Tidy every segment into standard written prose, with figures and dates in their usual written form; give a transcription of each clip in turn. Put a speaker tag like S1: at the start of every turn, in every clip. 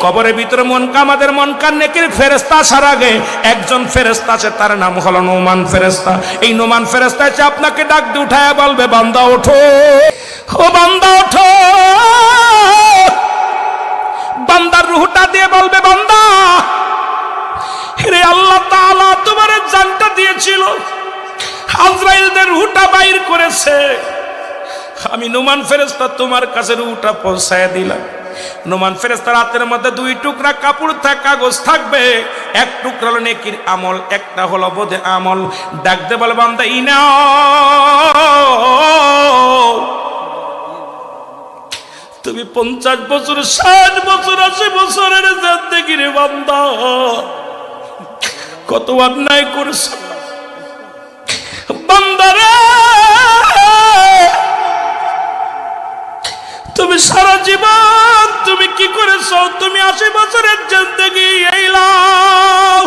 S1: কবরের ভিতরে আমাদের মনকার নেকির ফেরেশতা আসার আগে একজন ফেরেশতা আছে, তার নাম হলো নোমান ফেরেশতা। এই নোমান ফেরেশতা এসে আপনাকে ডাক দিয়ে উঠায় বলবে, বান্দা ওঠো, ও বান্দা ওঠো। বান্দার রূহটা দিয়ে বলবে, বান্দা রে, আল্লাহ তাআলা তোমার জানটা দিয়েছিল, আজরাইলদের রূহটা বাইর করেছে, আমি নোমান ফেরেশতা তোমার কাছে রূহটা পৌঁছায় দিলাম। নোমান ফেরেশতার হাতের মধ্যে 2 টুকরা কাপড় কাগজ থাকবে, এক টুকরা হলো নেকির আমল, একটা হলো বদে আমল। ডাক দে বলে, বান্দা ইনাও, তুমি 50 বছর 60 বছর 80 বছরের জিন্দেগি রে বান্দা, কত অন্যায় করেছো বান্দারে। তুমি সারা জীবন তুমি কি করেছো? তুমি 80 বছরের জিন্দেগি এইলাও।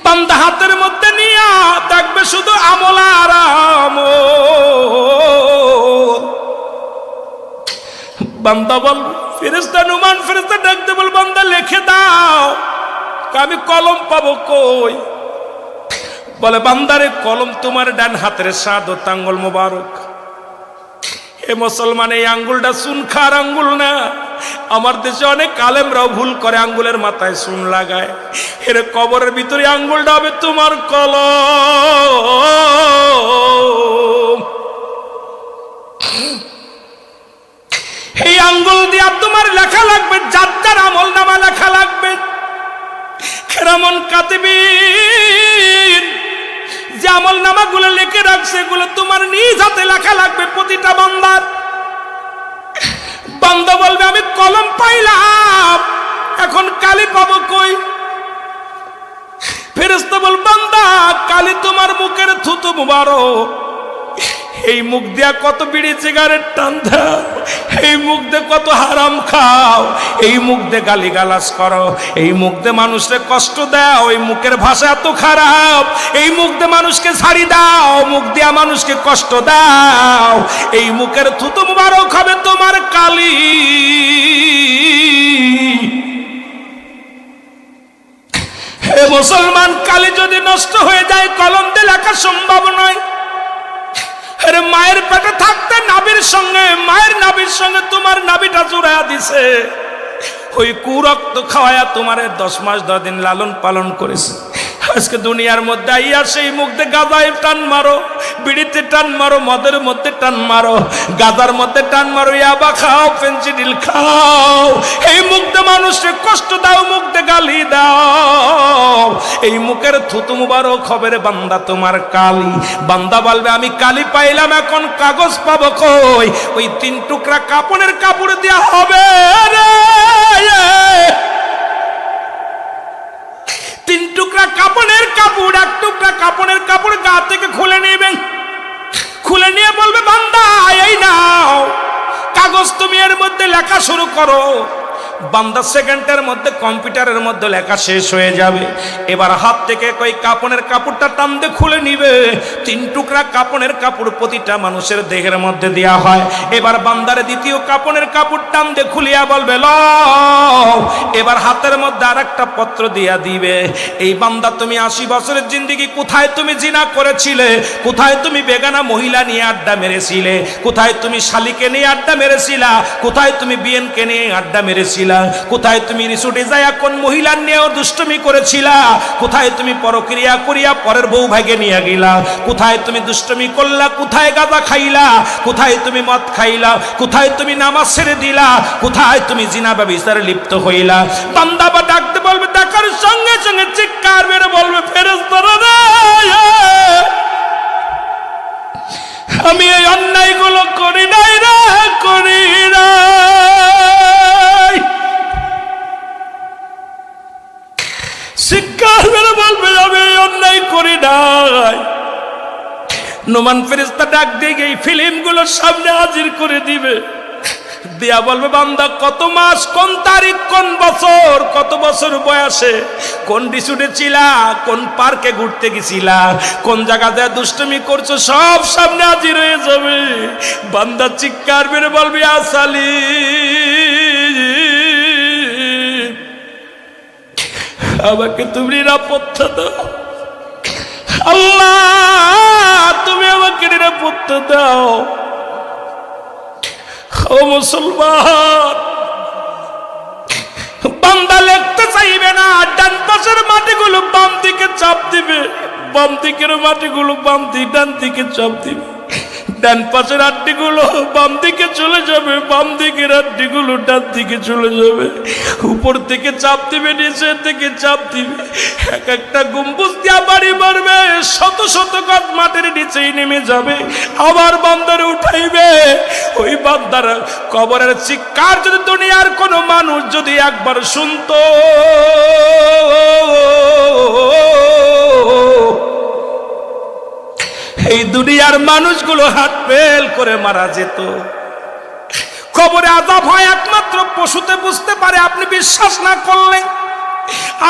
S1: বান্দা হাতের মধ্যে নিয়া দেখবে শুধু আমল আর আমল। বান্দা বল, ফেরেশতা নোমান ফেরেশতা ডাকতে বল, বান্দা লিখে দাও। আমি কলম পাবো কই? বলে, বান্দারে কলম তোমার ডান হাতের শাহাদাত আঙ্গুল মোবারক। হে মুসলমান, এই আঙ্গুলটা চুন খার আঙ্গুল না। আমার দেশে অনেক আলেমরাও ভুল করে, আঙ্গুলের মাথায় চুন লাগায়। এর কবরের ভিতরে আঙ্গুলটা হবে তোমার কলম। এই আঙ্গুল দিয়া তোমার লেখা লাগবে, যার যার আমল নামা লেখা লাগবে। কেরামন কাতিবিন যে আমল নামাগুলো লিখে রাখছে, এগুলো তোমার নিজ হাতে লেখা লাগবে প্রতিটা বান্দার। বান্দা বলবে, আমি কলম পাইলাম, এখন কালি পাবো কই? ফেরেশতা বল, বান্দা কালি তোমার মুখের থুতু মুবারক। এই মুখ দিয়া কত বিড়ি সিগারেট টান দাও, এই মুখ দিয়ে কত হারাম খাও, এই মুখ দিয়ে গালিগালাজ করো, এই মুখ দিয়ে মানুষকে কষ্ট দাও, এই মুখের ভাষা এত খারাপ, এই মুখ দিয়ে মানুষকে ছাড়ি দাও, মুখ দিয়া মানুষকে কষ্ট দাও, এই মুখের থুতু মুবারক হবে তোমার কালি। হে মুসলমান, কালি যদি নষ্ট হয়ে যায় কলম দিয়ে লেখা সম্ভব নয়। মায়ের পেটে থাকতে নাভির সঙ্গে, মায়ের নাভির সঙ্গে তোমার নাভিটা জুড়াইয়া দিছে, ওই কুরক্ত খাওয়ায়া তোমারে 10 মাস 10 দিন লালন পালন করেছে। আজকে দুনিয়ার মধ্যে আইয়া সেই মুখ দিয়ে গাঁজায় টান মারো, বিড়িতে টান মারো, মদের মধ্যে টান মারো, গাঁজার মধ্যে টান মারো, ইয়াবা খাও, ফেন্সিডিল খাও, এই মুখ দিয়ে মানুষকে কষ্ট দাও, মুখ দিয়ে গালি দাও, এই মুখের থুতু মুবারক হবে রে বান্দা তোমার কালি। বান্দা বলবে, আমি কালি পাইলাম, এখন কাগজ পাবো কই? ওই 3 টুকরা কাপড়ের কাপড় দেয়া হবে রে। 3 টুকরা কাপড়ের কাপড়, 1 টুকরা কাপড়ের কাপড় গা থেকে খুলে নেবেন, খুলে নিয়ে বলবে, বান্দা এই নাও কাগজ, তুমি এর মধ্যে লেখা শুরু করো। বান্দা সেকেন্ডের মধ্যে কম্পিউটারের মধ্যে লেখা শেষ হয়ে যাবে। এবার হাত থেকে কই কাপড়ের কাপড়টা টান দিয়ে খুলে নিবে। 3 টুকরা কাপড়ের কাপড় প্রতিটা মানুষের দেহের মধ্যে দেয়া হয়। এবার বান্দারে দ্বিতীয় কাপড়ের কাপড় টান দিয়ে খুলিয়া বলবে, লও। এবার হাতের মধ্যে আরেকটা পত্র দিয়া দিবে। এই বান্দা, তুমি 80 বছরের জিন্দেগি কোথায় তুমি জিনা করেছিলে? কোথায় তুমি বেগানা মহিলা নিয়ে আড্ডা মেরেছিলে? কোথায় তুমি শালিকে নিয়ে আড্ডা মেরেছিলা? কোথায় তুমি বিএনকে নিয়ে আড্ডা মেরেছিলা? কোথায় তুমি রিসোর্টে যায়া কোন মহিলা নিয়েও দুষ্টুমি করেছিলা? কোথায় তুমি পরক্রিয়া করিয়া পরের বউ ভাগে নিয়ে গেলা? কোথায় তুমি দুষ্টুমি করলা? কোথায় গাঁজা খাইলা? কোথায় তুমি মদ খাইলা? কোথায় তুমি নামাজ ছেড়ে দিলা? কোথায় তুমি জিনা ব্যভিচারে লিপ্ত হইলা? বান্দা বা ডাকতে বলবে, ডাকার সঙ্গে সঙ্গে চিৎকার মেরে বলবে, ফেরেশতারা রে, আমি এই অন্যায়গুলো করি নাই রে, করি নাই। চিৎকার মেরে বলবে, আমি এই অন্যায় করি নাই। নোমান ফেরেশতা ডাক দিয়ে এই ফিল্মগুলোর সামনে হাজির করে দিবে, দিয়া বলবে, বান্দা কত মাস, কোন তারিখ, কোন বছর, কত বছর বয়সে কোন রিসোর্টে ছিলা, কোন পার্কে ঘুরতে গেছিলা, কোন জায়গাতে দুষ্টুমি করছো, সব সামনে হাজির হয়ে যাবে। বান্দা চিৎকার মেরে বলবে, আসালি আমাকে তুমি নিরাপত্তা দাও আল্লাহ, তুমি আমাকে নিরাপত্তা দাও। ও মুসলমান, বান্দা লিখতে চাইবে না, ডান পাশের মাটিগুলো বাম দিকে চাপ দিবে, বাম দিকের মাটিগুলো বাম দিকে, ডান দিকে চাপ দিবে, ডান পাশের আড্ডিগুলো বাম দিকে চলে যাবে, বাম দিকের আড্ডিগুলো ডান দিকে চলে যাবে। উপর থেকে চাপ দিবে, নিচে থেকে চাপ দিবে, এক একটা গম্বুজ দিয়া বাড়ি মারবে, শত শত গজ মাটির নিচেই নেমে যাবে, আবার বান্দারে উঠাইবে। ওই বান্দার কবরের চিৎকার যদি দুনিয়ার কোনো মানুষ যদি একবার শুনতো, এই দুনিয়ার মানুষগুলো হাত ফেল করে মারা যেত। কবরে আযাব হয় একমাত্র পশুতে বুঝতে পারে। আপনি বিশ্বাস না করলে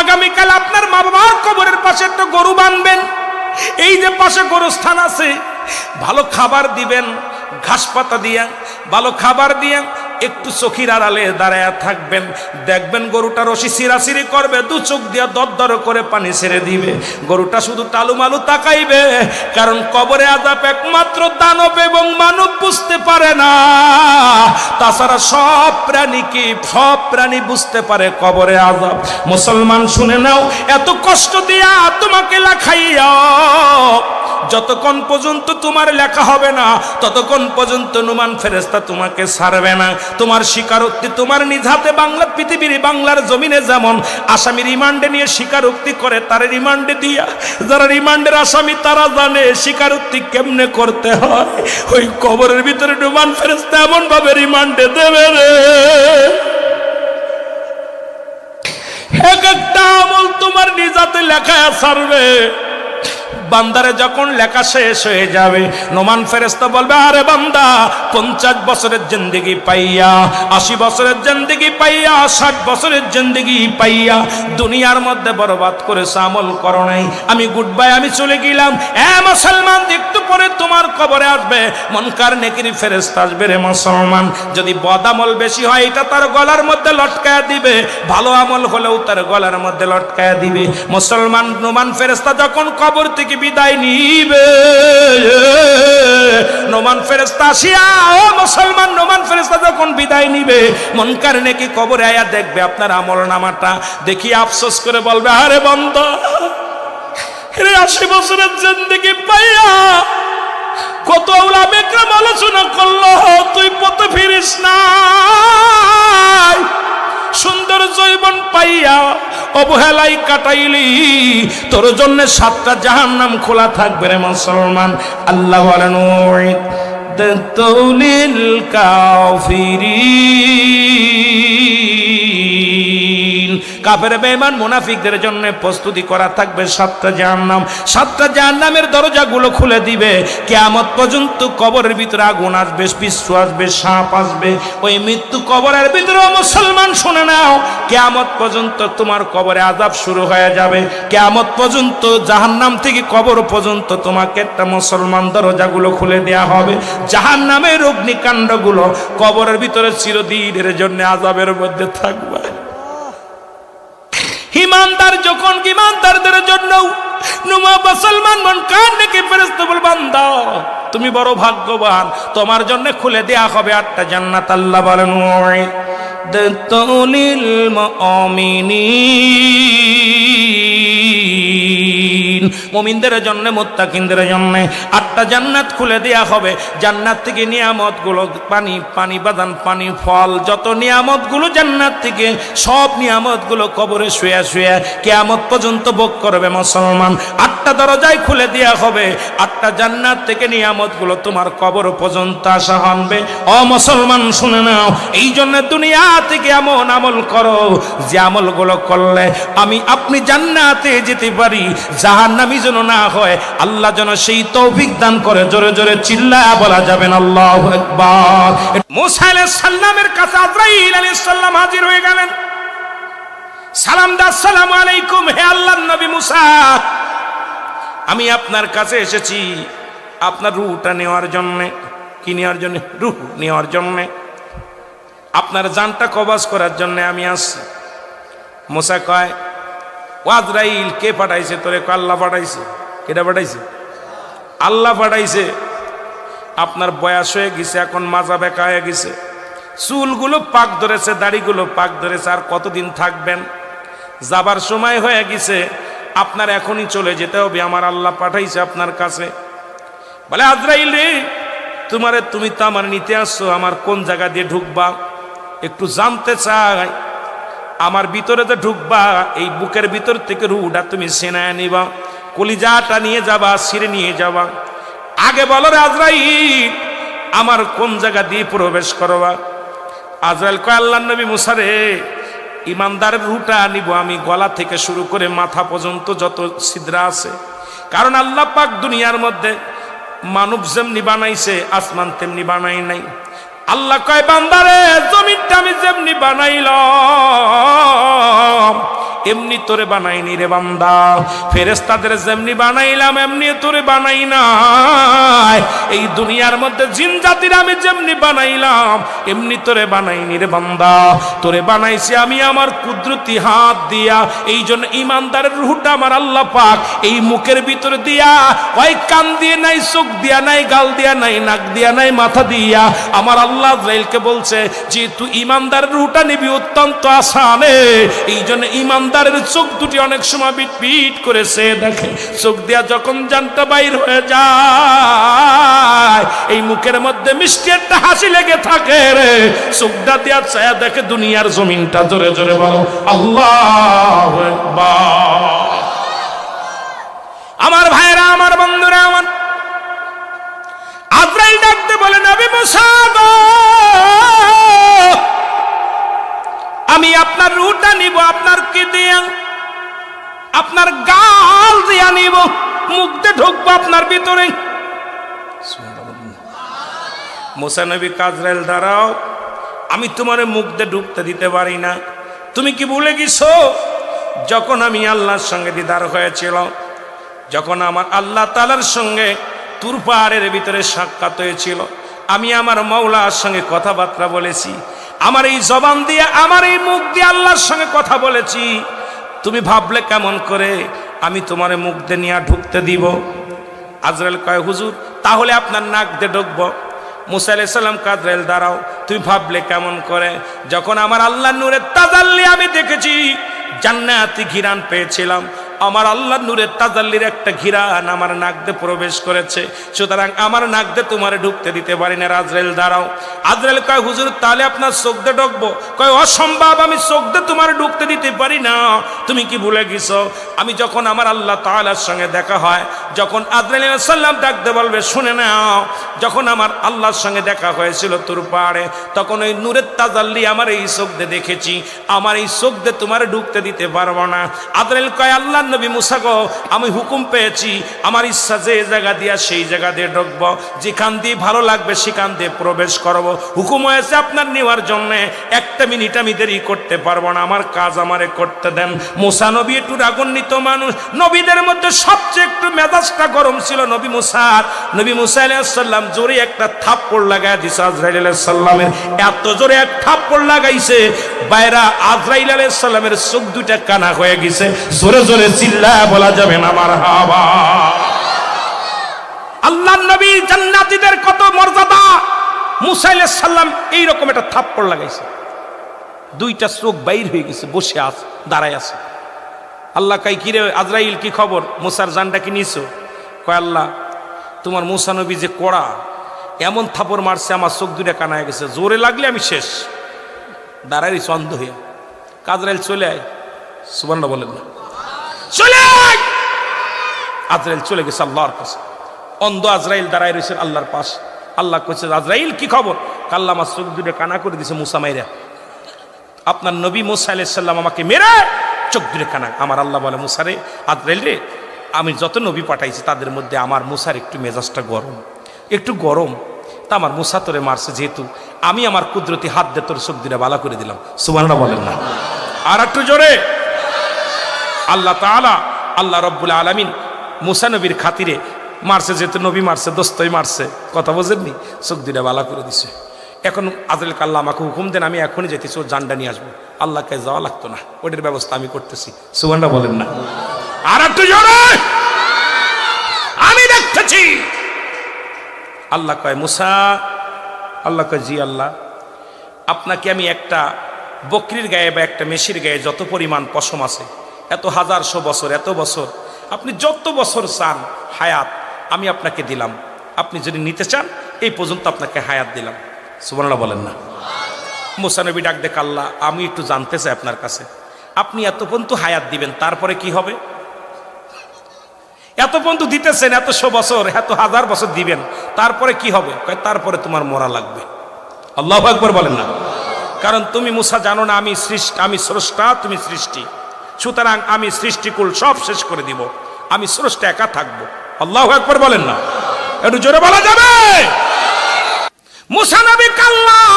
S1: আগামীকাল আপনার মা বাবার কবরের পাশে একটা গরু বাঁধবেন, এই যে পাশে গরুস্থান আছে, ভালো খাবার দিবেন, ঘাস পাতা দিয়া ভালো খাবার দিয়া একটু চোখের আড়ালে দাঁড়ায়া থাকবেন, দেখবেন গরুটা রশি সিরাসিরি করবে, দু চোখ দিয়া দরদর করে পানি ছেড়ে দিবে, গরুটা শুধু টালুমালু তাকাইবে। কারণ কবরে আযাব একমাত্র দানব এবং মানব বুঝতে পারে না, তাছাড়া সব প্রাণী বুঝতে পারে কবরে আযাব। মুসলমান শুনে নাও, এত কষ্ট দিয়া তোমাকে লেখাইয়া যতক্ষণ পর্যন্ত তোমার লেখা হবে না, ততক্ষণ পর্যন্ত নুমান ফেরেশতা তোমাকে ছাড়বে না। তোমার স্বীকারোক্তি তোমার নিজ হাতে বাংলা পৃথিবীর বাংলার জমিনে যেমন আসামি রিমান্ডে নিয়ে স্বীকারোক্তি করে, তার রিমান্ডে দিয়া, যারা রিমান্ডের আসামি তারা জানে স্বীকারোক্তি কেমনে করতে হয়। ওই কবরের ভিতরে নুমান ফেরেশতা এমন ভাবে রিমান্ডে দেবে রে, এক একটা আমল তোমার নিজ হাতে লেখায় ছাড়বে। বান্দারে যখন লেখা শেষ হয়ে যাবে, নোমান ফেরেশতা বলবে, আরে বান্দা 50 বছরের জিন্দেগি পাইয়া, 80 বছরের জিন্দেগি পাইয়া, 60 বছরের জিন্দেগি পাইয়া দুনিয়ার মধ্যে বরবাদ করেছ, আমল করো নাই, আমি গুড বাই, আমি চলে গেলাম। মুসলমান, একটু পরে তোমার কবরে আসবে মুনকার নেকির ফেরেশতা আসবে রে মুসলমান। যদি বদ আমল বেশি হয় এটা তার গলার মধ্যে লটকায়া দিবে, ভালো আমল হলেও তার গলার মধ্যে লটকায়া দিবে। মুসলমান, নোমান ফেরেশতা যখন কবর থেকে বিদায় নিবে, নোমান ফেরেশতা আসিয়া, ও মুসলমান, নোমান ফেরেশতা যখন বিদায় নিবে, মুনকার নেকি কবরে আয়া দেখবে আপনার আমল নামাটা, দেখি আফসোস করে বলবে, আরে বান্দা, 80 বছরের জিন্দেগি পাইয়া কত উলামা ইকরাম আলোচনা করলো, তুই পথে ফিরিস না, সুন্দর জৈবন পাইয়া অবহেলাই কাটাইলি, তোর জন্য 7টা জাহান্নাম খোলা থাকবে রে মুসলমান। আল্লাহ বলেন, ওয়াইদাতুলিল কাফিরিন, কাফের বেঈমান মুনাফিকদের জন্য প্রস্তুতি করা থাকবে 7টা জাহান্নাম। 7টা জাহান্নামের দরজাগুলো খুলে দিবে। কিয়ামত পর্যন্ত কবরের ভিতরে আগুন আসবে, পিচ্ছু আসবে, সাপ আসবে, ওই মৃত্যু কবরের ভিতরে। মুসলমান শুনে নাও, কিয়ামত পর্যন্ত তোমার কবরে আযাব শুরু হয়ে যাবে। কিয়ামত পর্যন্ত জাহান্নাম থেকে কবর পর্যন্ত তোমাকে একটা মুসলমান দরজাগুলো খুলে দেয়া হবে। জাহান্নামের অগ্নিকাণ্ডগুলো কবরের ভিতরে চিরদিনের জন্য আযাবের মধ্যে থাকবে। ইমানদার যখন, ইমানদারদের জন্য মুসলমান মন কান ডেকে ফেরেশতা বলবে, বান্দা তুমি বড় ভাগ্যবান, তোমার জন্য খুলে দেয়া হবে 8টা জান্নাত। আল্লাহ বলেন, ওয়াইদাতুলিল মুমিনিন, মুমিনদের জন্য, মুত্তাকিনদের জন্য 8টা জান্নাত খুলে দেয়া হবে। জান্নাত থেকে নিয়ামতগুলো, পানি, পানি বাদান, পানি, ফল, যত নিয়ামতগুলো জান্নাত থেকে, সব নিয়ামতগুলো কবরে শুয়ে শুয়ে কিয়ামত পর্যন্ত ভোগ করবে মুসলমান। 8টা দরজায় খুলে দেয়া হবে, 8টা জান্নাত থেকে নিয়ামতগুলো তোমার কবর পর্যন্ত আসা হবে। ও মুসলমান শুনে নাও, এই জন্য দুনিয়া থেকে এমন আমল করো যে আমলগুলো করলে আমি আপনি জান্নাতে যেতে পারি, জাহান্নামী যেন না হয়। আল্লাহ যেন সেই তৌফিক দান করে। জোরে জোরে চিল্লায়া বলা যাবেন আল্লাহু আকবার। মুসা আলাইহিস সালামের কাছে আজরাইল আলাইহিস সালাম হাজির হয়ে গেলেন। সালাম দা, আসসালামু আলাইকুম, হে আল্লাহর নবী মুসা, আমি আপনার কাছে এসেছি আপনার রূহটা নেওয়ার জন্য। কি নেওয়ার জন্য? রূহ নেওয়ার জন্য, আপনার জানটা কবজ করার জন্য আমি আসছি। মুসা কয়, ও আজরাইল কে পাঠাইছে তোরে? আল্লাহ পাঠাইছে। কেটা পাঠাইছে? আল্লাহ পাঠাইছে। আপনার বয়স হয়ে গেছে, এখন মাজা বেঁকা হয়ে গেছে, চুলগুলো পাক ধরেছে, দাড়িগুলো পাক ধরেছে, আর কতদিন থাকবেন? যাবার সময় হয়ে গেছে, আপনার এখনই চলে যেতে হবে, আমার আল্লাহ পাঠাইছে আপনার কাছে। বলে আজরাইল রে, তুমি তো আমার নিতে আসছো, আমার কোন জায়গা দিয়ে ঢুকবা একটু জানতে চাই। আমার ভিতরে তো ঢুকবা, এই বুকের ভিতর থেকে রুহটা তুমি সেনায় নিবা, কলিজাটা নিয়ে যাবা, ছিঁড়ে নিয়ে যাবা। আগে বলো রে আজরাইল, আমার কোন জায়গা দিয়ে প্রবেশ করবা? আজরাইল কয়, আল্লাহর নবী মুসা রে, ইমানদারের রুহটা নিব আমি, গলা থেকে শুরু করে মাথা পর্যন্ত যত ছিদ্রা আছে। কারণ আল্লাহ পাক দুনিয়ার মধ্যে মানব যেমনি বানাইছে, আসমান তেমনি বানাই নাই। আল্লাহ কয়, বান্দারে, জমিনটা আমি যেমনি বানাইলাম এমনি তোরে বানাইনি রে বান্দা। ফেরেশতাদের যেমনি বানাইলাম এমনি তোরে বানাই নাই। এই দুনিয়ার মধ্যে জিন জাতির আমি যেমনি বানাইলাম এমনি তোরে বানাইনি রে বান্দা। তোরে বানাইছি আমি আমার কুদরতি হাত দিয়া। এই জন্য ইমানদারের রূহটা আমার আল্লাহ পাক এই মুখের ভিতরে দিয়া, ওই কান দিয়ে নাই, চোখ দিয়া নাই, গাল দিয়া নাই, নাক দিয়া নাই, মাথা দিয়া আমার আল্লাহ আজরাইলকে বলছে যে তুই ইমানদারের রূহটা নিবি, অত্যন্ত আসানে। এই জন্য ইমানদারের চোখ দুটি অনেক সময় বিট বিট করেছে দেখে, চোখ দিয়া যখন জানটা বাইর হয়ে যায়, এই মুখের মধ্যে মিষ্টি একটা হাসি লেগে থাকে রে, চোখটা দিয়া ছায়া দেখে দুনিয়ার জমিনটা। জোরে জোরে বলো আল্লাহু আকবার। আমার ভাইরা, আমার বন্ধুরা, আমার আজরাইল ডাকতে বলে, নবী মুসা গো, আমি আপনার রূহটা নিব, আপনার কি দিয়া? আপনার গাল দিয়া নিব, মুখ দিয়ে ঢুকবো আপনার ভিতরে। মুসা নবী আজরাইল, দাঁড়াও, আমি তোমার মুখ দিয়ে ঢুকতে দিতে পারি না। তুমি কি ভুলে গেছো যখন আমি আল্লাহর সঙ্গে দিদার হয়েছিল, যখন আমার আল্লাহ তাআলার সঙ্গে তুর পাহাড়ের ভিতরে সাক্ষাৎ হয়েছিল, আমি আমার মওলার সঙ্গে কথাবার্তা বলেছি, আমার এই জবান দিয়ে, আমার এই মুখ দিয়ে আল্লাহর সঙ্গে কথা বলেছি। তুমি ভাবলে কেমন করে আমি তোমার মুখ দিয়ে নিয়ে ঢুকতে দিব? আজরাইল কয়, হুজুর তাহলে আপনার নাক দিয়ে ঢুকবো। মুসা আলাইহিস সালাম, আজরাইল দাঁড়াও, তুমি ভাবলে কেমন করে? যখন আমার আল্লাহর নূরের তাজাল্লি আমি দেখেছি, জান্নাতি ঘিরান পেয়েছিলাম, আমার আল্লাহর নূরের তাজাল্লির একটা ঘিরান আমার নাক দিয়ে প্রবেশ করেছে, সুতরাং আমার নাক দিয়ে তোমারে ঢুকতে দিতে পারি না। আজরাইল দাঁড়াও। আজরাইল কয়, হুজুর তাহলে আপনার চোখ দিয়ে ঢুকবো? কয়, অসম্ভব, আমি চোখ দিয়ে তোমার ঢুকতে দিতে পারি না। তুমি কি ভুলে গেছো আমি যখন আমার আল্লাহ তাআলার সঙ্গে দেখা হয়, যখন আজরাইল আলাইহিস সালাম ডাকতে বলবে, শুনে নাও, যখন আমার আল্লাহর সঙ্গে দেখা হয়েছিল তুর পাহাড়ে, তখন ওই নূরের তাজাল্লি আমার এই চোখ দিয়ে দেখেছি, আমার এই চোখ দিয়ে তোমারে ঢুকতে দিতে পারবো না। আজরাইল কয়, আল্লাহ নবী মুসা গো, আমি হুকুম পেয়েছি, আমার ইচ্ছা যে জায়গা দিয়া সেই জায়গা দিয়ে ঢুকবো, যেখান দিয়ে ভালো লাগবে সেখান দিয়ে প্রবেশ করব। হুকুম হয়েছে আপনার নেওয়ার জন্য, একটা মিনিট আমি দেরি করতে পারবো না, আমার কাজ আমারে করতে দেন। মুসা নবী একটু রাগান্বিত মানুষ, নবীদের মধ্যে সবচেয়ে একটু মেজাজটা গরম ছিল নবী মুসার। নবী মুসা আলাইহিস সালাম জোরে একটা থাপ্পড় লাগায় দিছে আজরাইল আলাইহিস সালামের, এত জোরে এক থাপ্পড় লাগাইছে বাইরা আজরাইল আলাইহিস সালামের চোখ দুইটা কানা হয়ে গেছে। জোরে জোরে চিল্লায় বলা যাবে না মারহাবা। আল্লাহর নবী জান্নাতীদের কত মর্যাদা, মুসা আলাইহিস সালাম এইরকম একটা থাপ্পড় লাগাইছে, দুইটা চোখ বাইর হয়ে গেছে, বসে আছে, দাঁড়ায় আছে। আল্লাহ কয়, কি রে আজরাইল, কি খবর? মুসার জানটা কি নিছো? কয়, আল্লাহ তোমার মুসা নবী যে কড়া, এমন থাপ্পড় মারছে আমার চোখ দুইটা কানা হয়ে গেছে, জোরে লাগলে আমি শেষ। দাঁড়াই অন্ধ হয়ে। আজরাইল চলে আয়, সুবহানাল্লাহ বলেন না, চলে আয়। আজরাইল চলে গেছে আল্লাহর কাছে। অন্ধ আজরাইল দাঁড়ায় রয়েছে আল্লাহর পাশ। আল্লাহ কইছে, আজরাইল কি খবর? আল্লাহ আমার চোখ দুটো কানা করে দিছে মুসা মাইরা। আপনার নবী মুসা আলাইহিস সালাম আমাকে মেরে চোখ দুটো কানা। আমার আল্লাহ বলে, মুসা রে, আজরাইল রে, আমি যত নবী পাঠাইছি তাদের মধ্যে আমার মুসার একটু মেজাজটা গরম, একটু গরম, তা আমার মুসা তোরে মারছে, যেহেতু আমি আমার কুদরতি হাত দিয়ে তোর চোখ দুটো বালা করে দিলাম। সুবহানাল্লাহ বলেন না, আর একটু জোরে। আল্লাহ তাআলা, আল্লাহ রব্বুল আলামিন মুসা নবীর খাতিরে মারছে, যেহেতু নবী মারছে, দোস্তই মারছে, কথা বোঝেননি, চোখ দুটা বালা করে দিছে। এখন আজরাইল আল্লাহ আমাকে হুকুম দেন, আমি এখনই যেতেছি, ও জানটা নিয়ে আসবো। আল্লাহকে যাওয়া লাগতো না, ওটার ব্যবস্থা আমি করতেছি। সুবহানাল্লাহ বলেন না? আর একটু জোরে, আমি দেখতেছি। আল্লাহ কয় মুসা, আল্লাহ কয় জি আল্লাহ, আপনাকে আমি একটা বকরির গায়ে বা একটা মেশির গায়ে যত পরিমাণ পশম আছে, এত হাজারশো বছর, এত বছর, আপনি যত বছর চান হায়াত আমি আপনাকে দিলাম। আপনি যদি নিতে চান এই পর্যন্ত আপনাকে হায়াত দিলাম। সুবহানাল্লাহ বলেন না? মুসা নবী ডাক দেখ, আল্লাহ আমি একটু জানতে চাই আপনার কাছে, আপনি এত পর্যন্ত হায়াত দিবেন, তারপরে কি হবে? এত পর্যন্ত দিতেছেন, এতশো বছর, এত হাজার বছর দিবেন, তারপরে কি হবে? তারপরে তোমার মরা লাগবে। আল্লাহু আকবার বলেন না? কারণ তুমি মুসা জানো না আমি সৃষ্টি, আমি স্রষ্টা, তুমি সৃষ্টি, সুতরাং আমি সৃষ্টিকুল সব শেষ করে দিব, আমি স্রষ্টা একা থাকবো। আল্লাহু আকবার বলেন না? একটু জোরে বলা যাবে? মুসা নবী আল্লাহ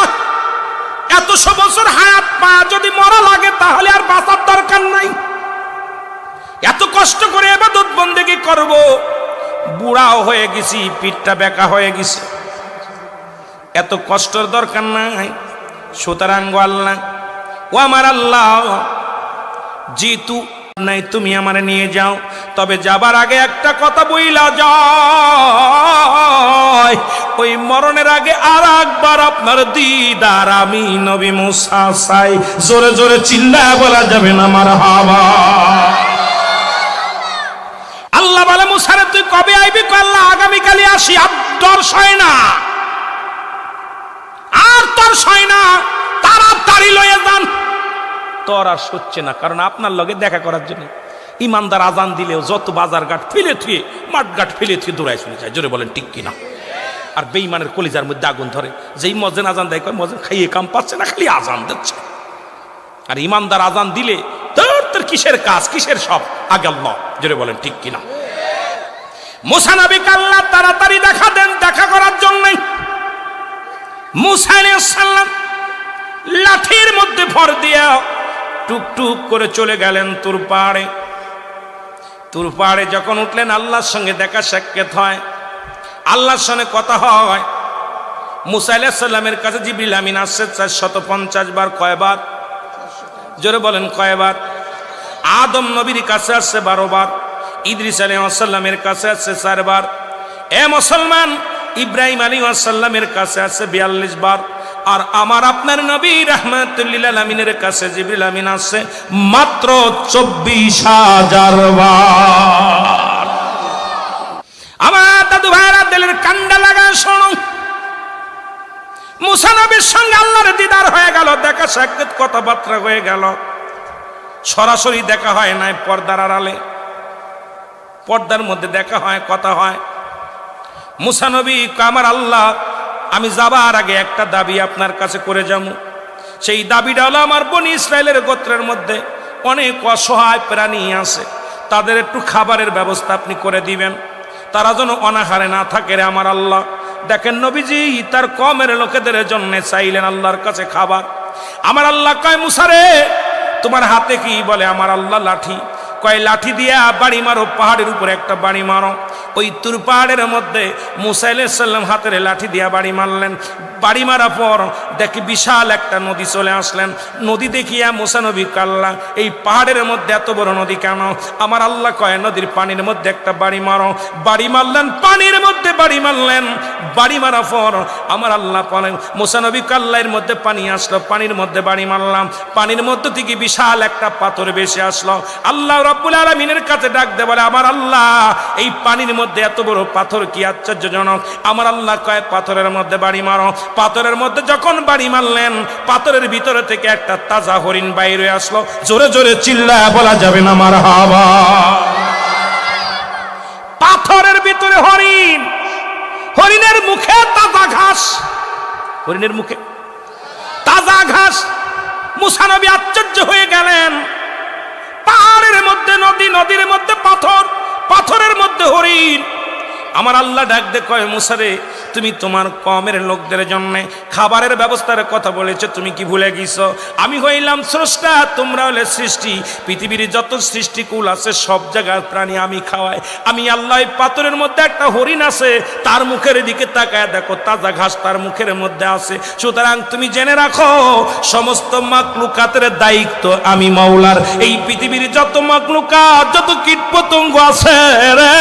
S1: এতশো বছর হায়াত পা যদি মরা লাগে তাহলে আর বাঁচার দরকার নাই, এত কষ্ট করে ইবাদত বন্দেগী করব, বুড়াও হয়ে গেছি, পিঠটা বেঁকা হয়ে গেছে, এত কষ্টের দরকার নাই। সুতরাং আল্লাহ, ও আমার আল্লাহ, জিতু নাই তুমি আমারে নিয়ে যাও, তবে যাবার আগে একটা কথা বইলা যায়, ওই মরণের আগে আর একবার আপনার দিদার আমি নবী মুসা চাই। জোরে জোরে চিল্লায় বলা যাবে না মারহাবা? আল্লাহ বলে মুসারে তুই কবে আইবি? আল্লাহ আগামীকালই আসি। আর তোর সয় না, আর তোর সয় না, তাড়াতাড়ি লয়ে যান। তোর আর সচ্ছে না, কারণ আপনার লগে দেখা করার জন্য ইমানদার আজান দিলেও যত বাজার ঘাট ফেলে থুয়ে, মাঠ ঘাট ফেলে থুয়ে দৌড়ায় চলে যায়। জোরে বলেন ঠিক কিনা? আর বেঈমানের কলিজার মধ্যে আগুন ধরে, যেই মজেন আজান দেয় কয় মজেন খাইয়ে কাম পাচ্ছে না, খালি আজান দিচ্ছে। আর ইমানদার আজান দিলে তোর কিসের কাজ, কিসের সব, আগে আল্লাহ। জোরে বলেন ঠিক কিনা? মুসা নবীকে আল্লাহ তাড়াতাড়ি দেখা দেন দেখা করার জন্য। মুসা আলাইহিস সালাম লাঠির মধ্যে ভর দিয়া টুকটুক করে চলে গেলেন তুর পাহাড়ে। তুর পাহাড়ে যখন উঠলেন আল্লাহর সঙ্গে দেখা সাক্ষাৎ হয়, আল্লাহর সঙ্গে কথা হয়। মুসা আলাইহিস সালামের কাছে জিবরিল আমিন আসছে 450 বার। কয়বার? জোরে বলেন কয়বার? আদম নবীর কাছে আসছে 12 বার, ইদ্রিস আলাইহিস সালামের কাছে আসছে 4 বার। এ মুসলমান, ইব্রাহিম আলাইহিস সালামের কাছে আসছে 42 বার। আর আমার আপনার নবী রাহমাতুল লিল আলামিনের কাছে জিবরিল আমিন আসছে মাত্র 24,000 বার। আমার দাদু ভাইরা দিলের কান্ডা লাগা শোনো, মুসা নবীর সঙ্গে আল্লাহর দিদার হয়ে গেল, দেখা সাক্ষাৎ কথাবার্তা হয়ে গেল। সরাসরি দেখা হয় নাই, পর্দার আড়ালে, পর্দার মধ্যে দেখা হয়, কথা হয়। মুসা নবী আমার আল্লাহ, আমি যাবার আগে একটা দাবি আপনার কাছে করে যাবো। সেই দাবিটা হলো আমার বনি ইসরায়েলের গোত্রের মধ্যে অনেক অসহায় প্রাণী আছে, তাদের একটু খাবারের ব্যবস্থা আপনি করে দিবেন, তারা যেন অনাহারে না থাকে রে আমার আল্লাহ। দেখেন নবীজি তার কমের লোকেদের জন্য চাইলেন আল্লাহর কাছে খাবার। আমার আল্লাহ কয় মুসা রে তোমার হাতে কি? বলে আমার আল্লাহ লাঠি। কয় লাঠি দিয়া বাড়ি মারো, পাহাড়ের উপরে একটা বাড়ি মারো। ওই তুর পাহাড়ের মধ্যে মুসা আলাইহিস সালাম হাতের লাঠি দিয়া বাড়ি মারলেন। বাড়ি মারার পর দেখি বিশাল একটা নদী চলে আসলেন। নদী দেখিয়া মুসা নবী কাল্লা, এই পাহাড়ের মধ্যে এত বড় নদী কেন? আমার আল্লাহ কয় নদীর পানির মধ্যে একটা বাড়ি মারো। বাড়ি মারলেন, পানির মধ্যে বাড়ি মারলেন। বাড়ি মারার পর আমার আল্লাহ বলেন মুসা নবী কাল্লার মধ্যে পানি আসলো, পানির মধ্যে বাড়ি মারলাম, পানির মধ্যে থেকে বিশাল একটা পাথর ভেসে আসলো। আল্লাহ রাব্বুল আলামিনের কাছে ডাক দে বলে আমার আল্লাহ এই পানির মধ্যে এত বড় পাথর কি আশ্চর্যজনক। আমার আল্লাহ কয় পাথরের মধ্যে বাড়ি মারো। পাথরের মধ্যে যখন বাড়ি মারলেন, পাথরের ভিতরে থেকে একটা তাজা হরিণ বাইরে আসলো। জোরে জোরে চিল্লায় বলা যাবে না মারহাবা? পাথরের ভিতরে হরিণ, হরিণের মুখে তাজা ঘাস, হরিণের মুখে তাজা ঘাস। মুসা নবী আশ্চর্য হয়ে গেলেন, পাহাড়ের মধ্যে নদী, নদীর মধ্যে পাথর, পাথরের মধ্যে হরিণ। আমার আল্লাহ ডাক দে কয় মুসা রে তুমি তোমার কমের লোকদের জন্য খাবারের ব্যবস্থার কথা বলেছো, তুমি কি ভুলে গেছো? আমি হইলাম স্রষ্টা, তোমরা হলে সৃষ্টি। পৃথিবীর যত সৃষ্টিকুল আছে সব জায়গার প্রাণী আমি খাওয়াই। আমি আল্লাহ পাথরের মধ্যে একটা হরিণ আছে, তার মুখের দিকে তাকায় দেখো, তাজা ঘাস তার মুখের মধ্যে আছে। সুতরাং তুমি জেনে রাখো, সমস্ত মাকলুকাতের দায়িত্ব আমি মাওলার। এই পৃথিবীর যত মাকলুকাত, যত কীট পতঙ্গ আছে রে,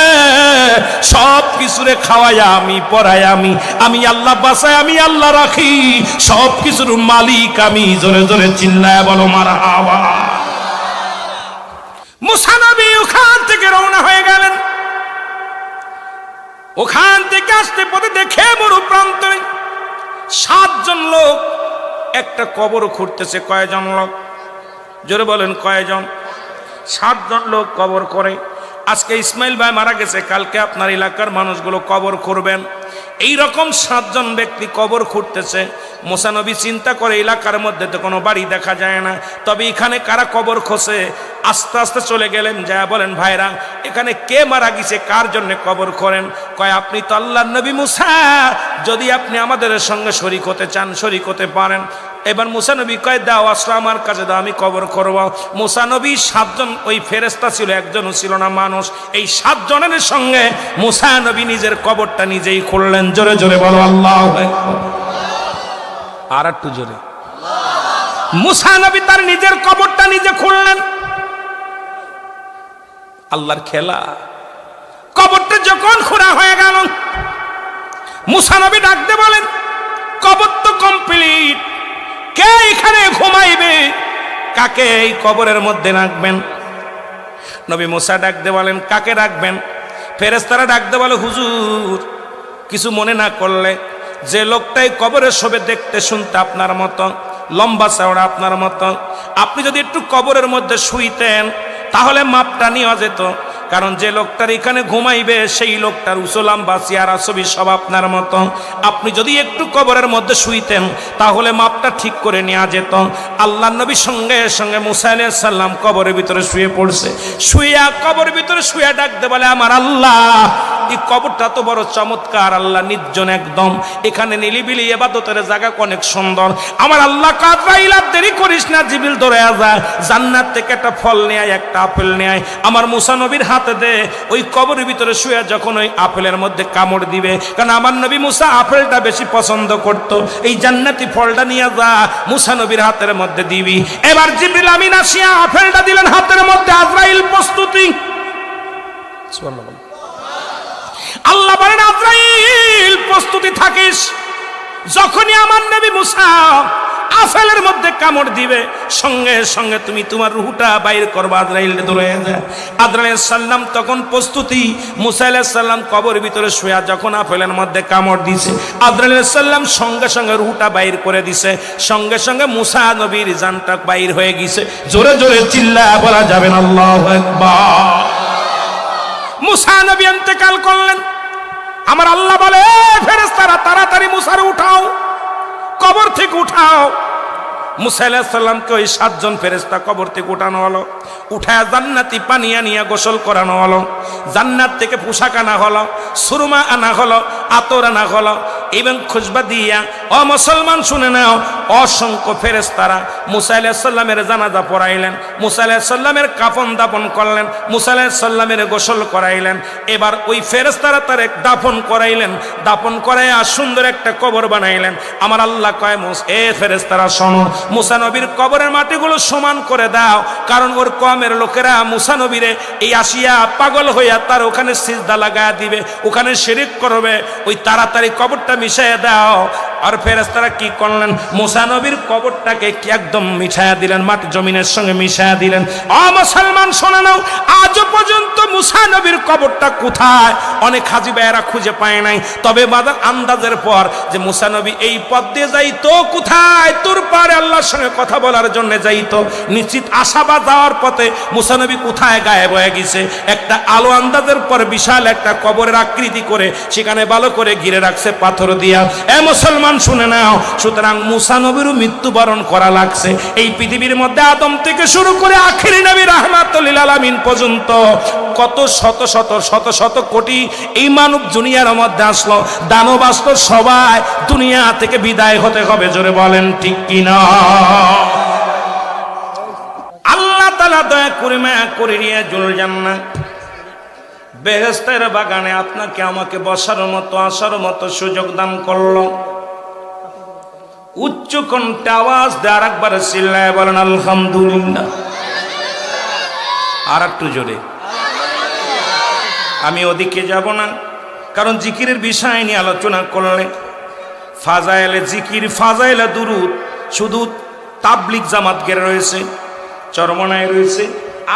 S1: সব কিছুরে খাওয়াই আমি, পড়াই আমি। আমি আল্লাহ বাঁচাই, আমি আল্লাহ রাখি, সব কিছুর মালিক আমি। জোরে জোরে চিল্লায় বলো মারহাবা। মুসা নবী ওখান থেকে রওনা হয়ে গেলেন। ওখান থেকে আসতে পথে দেখে মরু প্রান্তরে 7 জন লোক একটা কবর খুঁড়তেছে। কয়জন লোক? জোরে বলেন কয়জন? 7 জন লোক কবর করে। আজকে ইসমাইল ভাই মারা গেছে, কালকে আপনার এলাকার মানুষগুলো কবর করবেন। এই রকম 7 জন ব্যক্তি কবর খুঁড়তেছে। মুসা নবী চিন্তা করে, এলাকার মধ্যে তো কোনো বাড়ি দেখা যায় না, তবে এখানে কারা কবর খোঁজে? আস্তে আস্তে চলে গেলেন, যা বলেন ভাইরা এখানে কে মারা গেছে, কার জন্য কবর করেন? কয় আপনি তো আল্লাহর নবী মুসা, যদি আপনি আমাদের সঙ্গে শরীক হতে চান শরীক হতে পারেন। এবার মুসা নবী কয় দাও, আসলে আমার কাছে দাও, আমি কবর করব। মুসা নবী 7 জন, ওই ফেরেশতা ছিল, একজনও ছিল না মানুষ। এই 7 জনের সঙ্গে মুসা নবী নিজের কবরটা নিজেই খুললেন। জোরে জোরে বলো আল্লাহু আকবার। আর একটু জোরে। মুসা নবী তার নিজের কবরটা নিজে খুললেন। আল্লাহর খেলা। কবরটা যখন খোঁড়া হয়ে গেল, মুসা নবী ডাকতে বলেন, কবর তো কমপ্লিট, কে এখানে ঘুমাইবে? কাকে এই কবরের মধ্যে রাখবেন? নবী মুসা ডাকতে বলেন, কাকে রাখবেন? ফেরেশতারা ডাকতে বলে, হুজুর কিছু মনে না করলে, যে লোকটাই কবরে শোবে দেখতে শুনতে আপনার মতো, লম্বা চওড়া আপনার মতো, আপনি যদি একটু কবরের মধ্যে শুইতেন তাহলে মাপটা নেওয়া যেত। কারণ যে লোকটার এখানে ঘুমাইবে সেই লোকটার উসলাম বা চেহারা ছবি সব আপনার মতো। আপনি যদি একটু কবরের মধ্যে শুইতেন তাহলে মাপটা ঠিক করে নেওয়া যেত। আল্লাহ নবী সঙ্গে সঙ্গে মুসা আলাইহিস সালাম কবরের ভিতরে শুয়ে পড়ছে। শুইয়া কবরের ভিতরে শুয়ে ডাকতে বলে, আমার আল্লাহ, এই কবরটা তো বড় চমৎকার, আল্লাহ নির্জন একদম, এখানে নিলিবিলি ইবাদতের জায়গা অনেক সুন্দর। আমার আল্লাহ কাজরাইল, দেরি করিস না, জিবরিল ধরে যা, জান্নাত থেকে একটা ফল নেয়, একটা আপেল নেয়, আমার মুসা নবীর হাতে দে। ওই কবরের ভিতরে শুয়ে যখন ওই আপেলের মধ্যে কামড় দিবে, কারণ আমার নবী মুসা আপেলটা বেশি পছন্দ করত, এই জান্নাতি ফলটা নিয়ে যা, মুসা নবীর হাতের মধ্যে দিবি। এবার জিবরিল আমিন আসিয়া আপেলটা দিলেন হাতের মধ্যে। আজরাইল প্রস্তুতি। সুবহানাল্লাহ। আল্লাহ বলেন, আজরাইল প্রস্তুতি থাকিস, যখনই আমার নবী মুসা আপেলের মধ্যে কামড় দিবে সঙ্গে সঙ্গে তুমি তোমার রূহটা বাইর করবা। আজরাইল দৌড়ে যায়। আজরাইল আলাইহিস সালাম তখন প্রস্তুতি। মুসা আলাইহিস সালাম কবরের ভিতরে শুয়ে যখন আপেলের মধ্যে কামড় দিছে, আজরাইল আলাইহিস সালাম সঙ্গে সঙ্গে রূহটা বাইর করে দিছে। সঙ্গে সঙ্গে মুসা নবীর জানটা বাইর হয়ে গেছে। জোরে জোরে চিল্লায়া বলা যাবে না আল্লাহু আকবার। মুসা নবী ইন্তেকাল করলেন। আমার আল্লাহ বলে, ফেরেশতারা তাড়াতাড়ি মুসারে উঠাও, কবর থেকে উঠাও। মুসা আলাইহিস সালামকে ওই 7 জন ফেরেশতা কবর থেকে উঠানো হলো। উঠায় জান্নাতি পানি আনিয়া গোসল করানো হলো, জান্নাত থেকে পোশাক আনা হলো, সুরমা আনা হলো, আতর আনা হলো এবং খুশবা দিয়া। ও মুসলমান শুনে নাও, অসংখ্য ফেরেশতারা মুসা আলাইহিস সালামের জানাজা পড়াইলেন, মুসা আলাইহিস সালামের কাফন দাফন করলেন, মুসা আলাইহিস সালামের গোসল করাইলেন। এবার ওই ফেরেশতারা তার দাফন করাইলেন, দাফন করাইয়া সুন্দর একটা কবর বানাইলেন। আমার আল্লাহ কয়, এ ফেরেশতারা শোনো, মুসা নবীর কবরের মাটিগুলো সমান করে দাও, কারণ ওর কমের লোকেরা মুসা নবীরে এই আসিয়া পাগল হইয়া তার ওখানে সিজদা লাগায়া দিবে, ওখানে শিরিক করবে, ওই তাড়াতাড়ি কবরটা মিশাইয়া দাও। আর ফেরেশতারা কি করলেন, মুসা নবীর কবরটাকে কি একদম মিশাইয়া দিলেন, মাটি জমিনের সঙ্গে মিশাইয়া দিলেন। ও মুসলমান শোনা নাও, আজও পর্যন্ত মুসা নবীর কবরটা কোথায় অনেক হাজি ভাইয়েরা খুঁজে পায় নাই। তবে বাদার আন্দাজের পর যে মুসা নবী এই পথ দিয়ে যাইতো, কোথায় তোর পারে আল্লাহর সঙ্গে কথা বলার জন্য যাইতো, নিশ্চিত আশাবাদ যাওয়ার পথে মুসা নবী কোথায় গায়েব হয়ে গেছে। একটা আলো আন্দাজের পর বিশাল একটা কবরের আকৃতি করে সেখানে ভালো ভালো করে ঘিরে রাখছে পাথর দিয়া। এ মুসলমান শুনে নাও, সুতরাং মুসা নবীরও মৃত্যুবরণ করা লাগছে। এই পৃথিবীর মধ্যে আদম থেকে শুরু করে আখিরি নবী রাহমাতুল লিল আলামিন পর্যন্ত কত শত শত শত শত কোটি এই মানব দুনিয়ার মধ্যে আসলো, দানব আসলো, সবাই দুনিয়া থেকে বিদায় হতে হবে। জোরে বলেন ঠিক কিনা? আল্লাহ তাআলা দয়া করে মায়া করে নিয়ে জুল জান্নাত বেহেশতের বাগানে আপনাকে আমাকে বসার মতো আসার মতো সুযোগ দান করলো। উচ্চ কণ্ঠে আওয়াজ দিয়ে আরেকবার চিল্লায় বলেন আলহামদুলিল্লাহ। আর একটু জোরে। আমি ওদিকে যাব না, কারণ জিকিরের বিষয় নিয়ে আলোচনা করলে ফাজাইলে জিকির, ফাজাইলে দুরুদ, শুধু তাবলিগ জামাত গের রয়েছে, চরমনায় রয়েছে,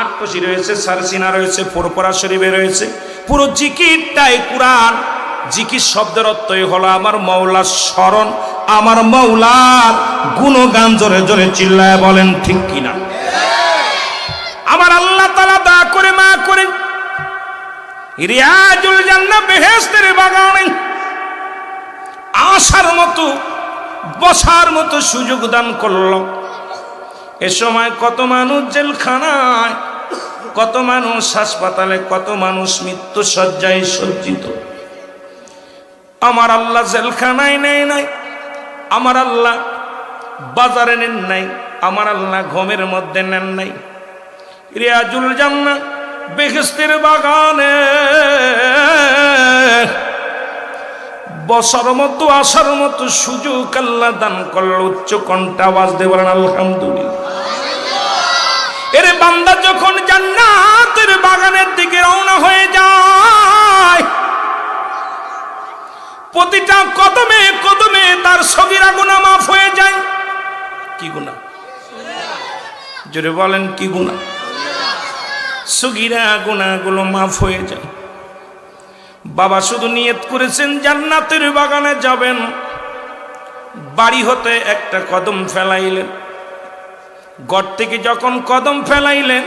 S1: আটকশি রয়েছে, সারসিনা রয়েছে, ফুরফুরা শরীফে রয়েছে। পুরো জিকিরটাই কুরআন। জিকির শব্দের অর্থই হলো আমার মাওলার স্মরণ, আমার মাওলার গুণগান। জোরে জোরে চিল্লায় বলেন ঠিক কিনা? আমার আল্লাহ তাআলা দয়া করে মা করে রিয়াজুল জান্নাহ বেহেশতের বাগানে আসার মতো বসার মতো সুযোগ দান করলো। এ সময় কত মানুষ জেলখানায়, কত মানুষ হাসপাতালে, কত মানুষ মৃত্যু শয্যায় সজ্জিত। আমার আল্লাহ জেলখানায় নেয় নাই, আমার আল্লাহ বাজারে নেন নাই, আমার আল্লাহ ঘুমের মধ্যে নেন নাই। রিয়াজুল জান্নাহ বেহেশতের বাগানে বসার মতো আসার মতো সুযোগ আল্লাহ দান করল। উচ্চ কণ্ঠে আওয়াজ দিয়ে বলেন আলহামদুলিল্লাহ। এরে বান্দা যখন জান্নাতের বাগানের দিকে রওনা হয়ে যায়, প্রতিটা কদমে কদমে তার সগীরা গুনাহ মাফ হয়ে যায়। কি গুনাহ? জোরে বলেন কি গুনাহ? সগীরা গুনাহগুলো মাফ হয়ে যায়। বাবা শুধু নিয়ত করেছেন জান্নাতের বাগানে যাবেন, বাড়ি হতে একটা কদম ফেলাইলেন, ঘর থেকে যখন কদম ফেলাইলেন,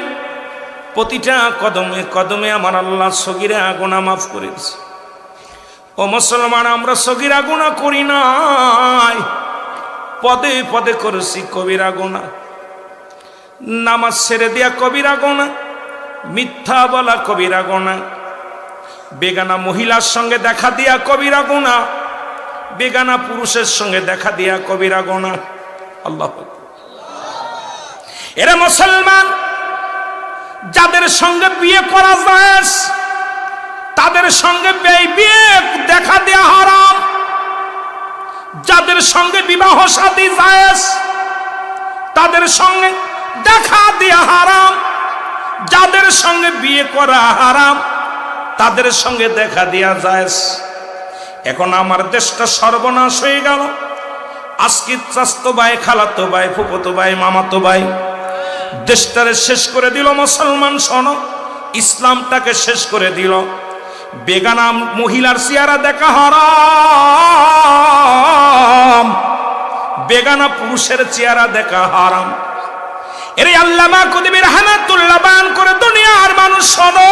S1: প্রতিটা কদমে কদমে আমার আল্লাহ সগীরা গুনাহ মাফ করেছে। ও মুসলমান, আমরা সগীরা গুনাহ করি নাই, পদে পদে করেছি কবিরা গুনাহ। নামাজ ছেড়ে দিয়া কবিরা গুনাহ, মিথ্যা বলা কবিরা গুনাহ, বেগানা মহিলার সঙ্গে দেখা দিয়া কবিরা গুনাহ, বেগানা পুরুষের সঙ্গে দেখা দিয়া কবিরা গুনাহ। আল্লাহ এরা মুসলমান, যাদের সঙ্গে বিয়ে করা জায়েজ তাদের সঙ্গে বিয়ে দেখা দেয়া হারাম। যাদের সঙ্গে বিবাহ শাদী জায়েজ তাদের সঙ্গে দেখা দেয়া হারাম। যাদের সঙ্গে বিয়ে করা হারাম তাদের সঙ্গে দেখা দেয়া জায়েজ। এখন আমার দেশটা সর্বনাশ হয়ে গেল। আজকে চাচতো ভাই, খালাতো ভাই, ফুফাতো ভাই, মামাতো ভাই দেশটারে শেষ করে দিল। মুসলমান শোনো, ইসলামটাকে শেষ করে দিল। বেগানা মহিলার চেহারা দেখা হারাম, বেগানা পুরুষের চেহারা দেখা হারাম। এরে আল্লামা কুতুবী রাহমাতুল্লাহ বায়ান করে, দুনিয়ার মানুষ শোনো,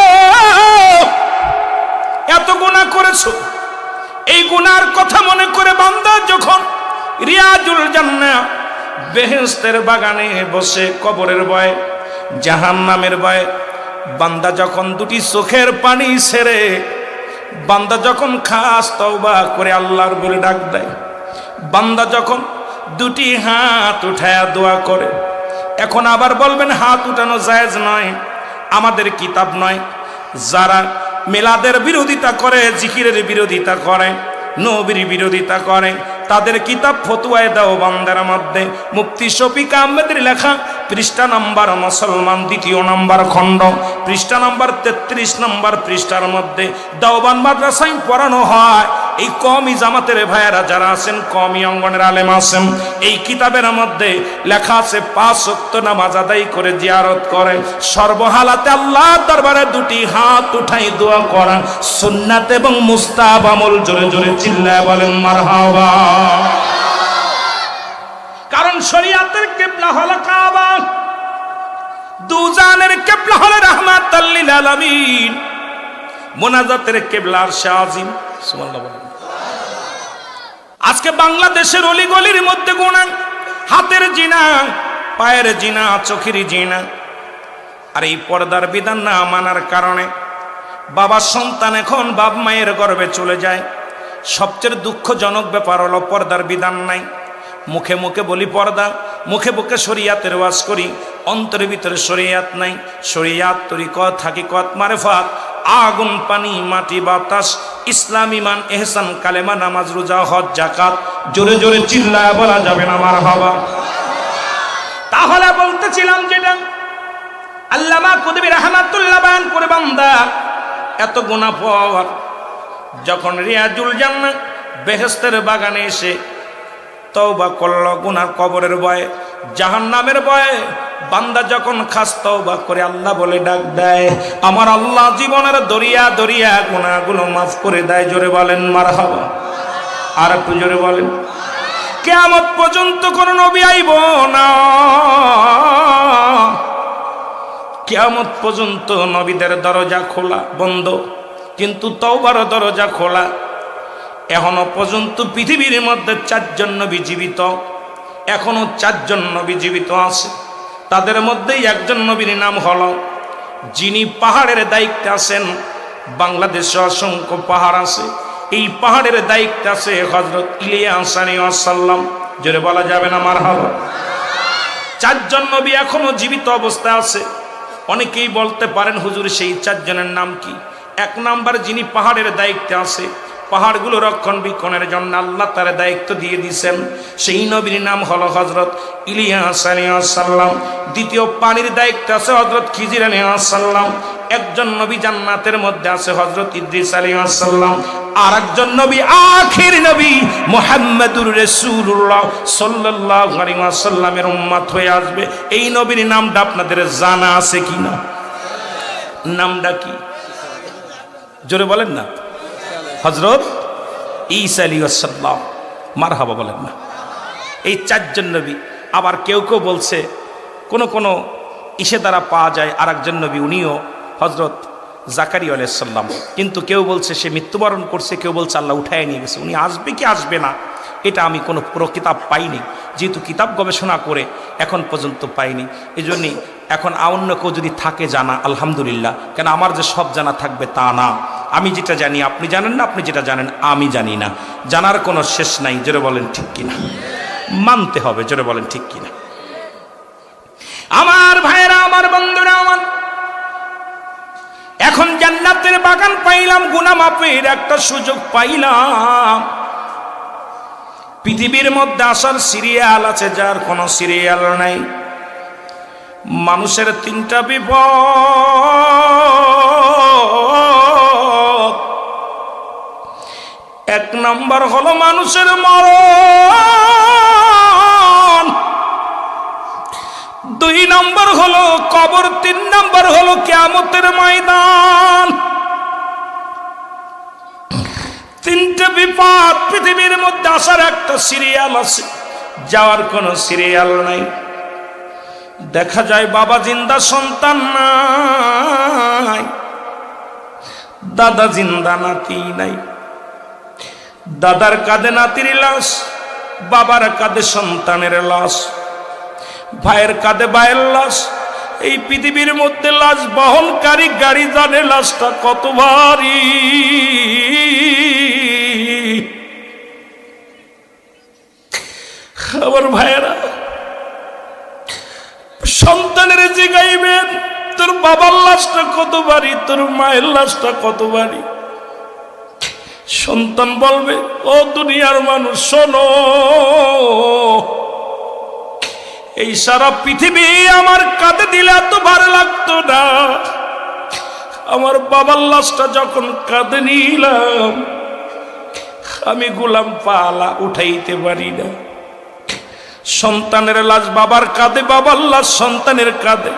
S1: এত গুনাহ করেছো, এই গুনার কথা মনে করে বান্দা যখন রিয়াজুল জান্নাহ বেহেশতের বাগানে বসে কবরের ভয়, জাহান্নামের ভয়, বান্দা যখন দুটি চোখের পানি ছেড়ে বান্দা যখন খাস তওবা করে আল্লাহর বলে ডাক দেয়, বান্দা যখন দুটি হাত উঠায়া দোয়া করে। এখন আবার বলবেন হাত উঠানো জায়েজ নয়, আমাদের কিতাব নয়। যারা মিলাদের বিরোধিতা করে, জিকিরের বিরোধিতা করে, নবীর বিরোধিতা করে, তাদের কিতাব ফতুয়ায়ে দেওবন্দের মধ্যে মুফতি শফিক আহমেদের লেখা পৃষ্ঠা নাম্বার মুসলমান 2 নম্বর খণ্ড, পৃষ্ঠা নাম্বার 33 নম্বর পৃষ্ঠার মধ্যে দেওবন্দ মাদ্রাসায় পড়ানো হয়। এই কওমি জামাতের ভাইয়েরা যারা আছেন, কওমি অঙ্গনের আলেম আছেন, এই কিতাবের মধ্যে লেখা আছে 5 ওয়াক্ত নামাজ আদায় করে জিয়ারত করে, সর্বহালাতে আল্লাহর দরবারে দুটি হাত উঠাই দোয়া করা সুন্নাত এবং মুস্তাহাব আমল। জোরে জোরে চিল্লায় বলেন মারহাবা। কারণ শরীয়তের কিবলা হলো কাবা, দুজানের কিবলা হলো রাহমাতুল লিল আলামিন, মুনাজাতের কিবলা আরশে আজিম। সুবহানাল্লাহ বলেন। আজকে বাংলাদেশের অলিগলির মধ্যে গুনাহ, হাতের জিনা, পায়ের জিনা, চোখের জিনা। আর এই পর্দার বিধান না মানার কারণে বাবার সন্তান এখন বাপ মায়ের গর্ভে চলে যায়। সবচেয়ে দুঃখজনক ব্যাপার হলো পর্দার বিধান নাই। মুখে মুখে বলি পর্দা, মুখে মুখে শরিয়াতের ওয়াজ করি, অন্তরের ভিতরে শরিয়াত নাই। শরিয়াত তরিকত হাকিকত মারেফাত, আগুন পানি মাটি বাতাস, ইসলাম ইমান এহসান কালেমা নামাজ রোজা হজ জাকাত, জোরে জোরে চিল্লায় বলা যাবে না মারহাবা। তাহলে বলতেছিলাম যেটা আল্লামা কুতুবী রাহমাতুল্লাহ বয়ান করে, বান্দা এত গুনাহ পর যখন রিয়াজুল জান্নাহ বেহেশতের বাগানে এসে তওবা করলো, গুনার কবরের ভয়ে, জাহান্নামের ভয়ে, বান্দা যখন খাস তওবা করে আল্লাহ বলে ডাক দেয়, আমার আল্লাহ জীবনের দরিয়া দরিয়া গুনাহগুলো মাফ করে দেয়। জোরে বলেন মারহাবা। আর একটু জোরে বলেন। কিয়ামত পর্যন্ত কোন নবী আইব না, কিয়ামত পর্যন্ত নবীদের দরজা খোলা বন্ধ, কিন্তু তওবার দরজা খোলা। এখনো পর্যন্ত পৃথিবীর মধ্যে 4 জন নবী জীবিত, এখনো 4 জন নবী জীবিত আছে। তাদের মধ্যেই একজন নবীর নাম হলো, যিনি পাহাড়ের দায়িত্বে আছেন। বাংলাদেশে অসংখ্য পাহাড় আছে, এই পাহাড়ের দায়িত্বে আছে হযরত ইলিয়াস আলাইহিস সালাম। জোরে বলা যাবে না মারহাবা। 4 জন নবী এখনো জীবিত অবস্থায় আছে। অনেকেই বলতে পারেন হুজুর সেই 4 জনের নাম কি? 1 নাম্বার, যিনি পাহাড়ের দায়িত্বে আছে, পাহাড়গুলো রক্ষণাবেক্ষণের জন্য আল্লাহ তার দায়িত্ব দিয়ে দিয়েছেন, সেই নবীর নাম হলো হযরত ইলিয়াস আলাইহিস সালাম। দ্বিতীয়, পানির দায়িত্বে আছে হযরত খিজির আলাইহিস সালাম। একজন নবী জান্নাতের মধ্যে আছে হযরত ইদ্রিস আলাইহিস সালাম। আর একজন নবী, আখির নবী মুহাম্মদুর রাসূলুল্লাহ সাল্লাল্লাহু আলাইহি ওয়াসাল্লামের উম্মত হয়ে আসবে। এই নবীর নামটা আপনাদের জানা আছে কিনা? নামটা কি? জোরে বলেন না। হযরত ঈসা আলাইহিস সালাম। মারহাবা বলেন না। এই 4 জন নবী। আবার কেউ কেউ বলছে কোন ইসে দ্বারা পাওয়া যায় আর একজন নবী, উনিও হযরত জাকারিয়া আলাইহিস সালাম। কিন্তু কেউ বলছে সে মৃত্যুবরণ করছে, কেউ বলছে আল্লাহ উঠায় নিয়ে গেছে। উনি আসবে কি আসবে না এটা আমি কোনো পুরো কিতাব পাইনি, যেহেতু কিতাব গবেষণা করে এখন পর্যন্ত পাইনি। এই জন্যই এখন অন্য কেউ যদি থাকে জানা আলহামদুলিল্লাহ, কেন আমার যে সব জানা থাকবে তা না। আমি যেটা জানি আপনি জানেন না, আপনি যেটা জানেন আমি জানি না। জানার কোনো শেষ নাই। জোরে বলেন ঠিক কিনা? মানতে হবে। জোরে বলেন ঠিক কিনা? আমার ভাইরা, আমার বন্ধুরা, আমার এখন জান্নাতের বাগান পাইলাম, গুনাহ মাফের একটা সুযোগ পাইলাম। পৃথিবীর মধ্যে আসার সিরিয়াল আছে, যার কোনো সিরিয়াল নাই। মানুষের 3টা বিপদ। 1 নাম্বার হলো মানুষের মরণ, 2 নাম্বার হলো কবর, 3 নাম্বার হলো কিয়ামতের ময়দান। 3টে বিপদ পৃথিবীর মধ্যে আসার একটা সিরিয়াল আছে, যাওয়ার কোনো সিরিয়াল নাই। দেখা যায় বাবা জিন্দা, সন্তান নাই। দাদা জিন্দা, নাতি নাই। দাদার কাঁধে নাতির লাশ, বাবার কাঁধে সন্তানের লাশ, ভাইয়ের কাঁধে ভাইয়ের লাশ। এই পৃথিবীর মধ্যে লাশ বহনকারী গাড়ি জানে লাশটা কত ভারী। আমার ভাইয়েরা, সন্তানের জিগাইবেন তোর বাবার লাশটা কত ভারী, তোর মায়ের লাশটা কত ভারী। সন্তান বলবে, ও দুনিয়ার মানুষ শোনো, এই সারা পৃথিবী আমার কাঁধে দিলে এত ভার লাগতো না। আমার বাবার লাশটা যখন কাঁধে নিলাম, আমি গোলাম পালা উঠাইতে পারি না। সন্তানের লাশ বাবার কাঁধে, বাবার লাশ সন্তানের কাঁধে।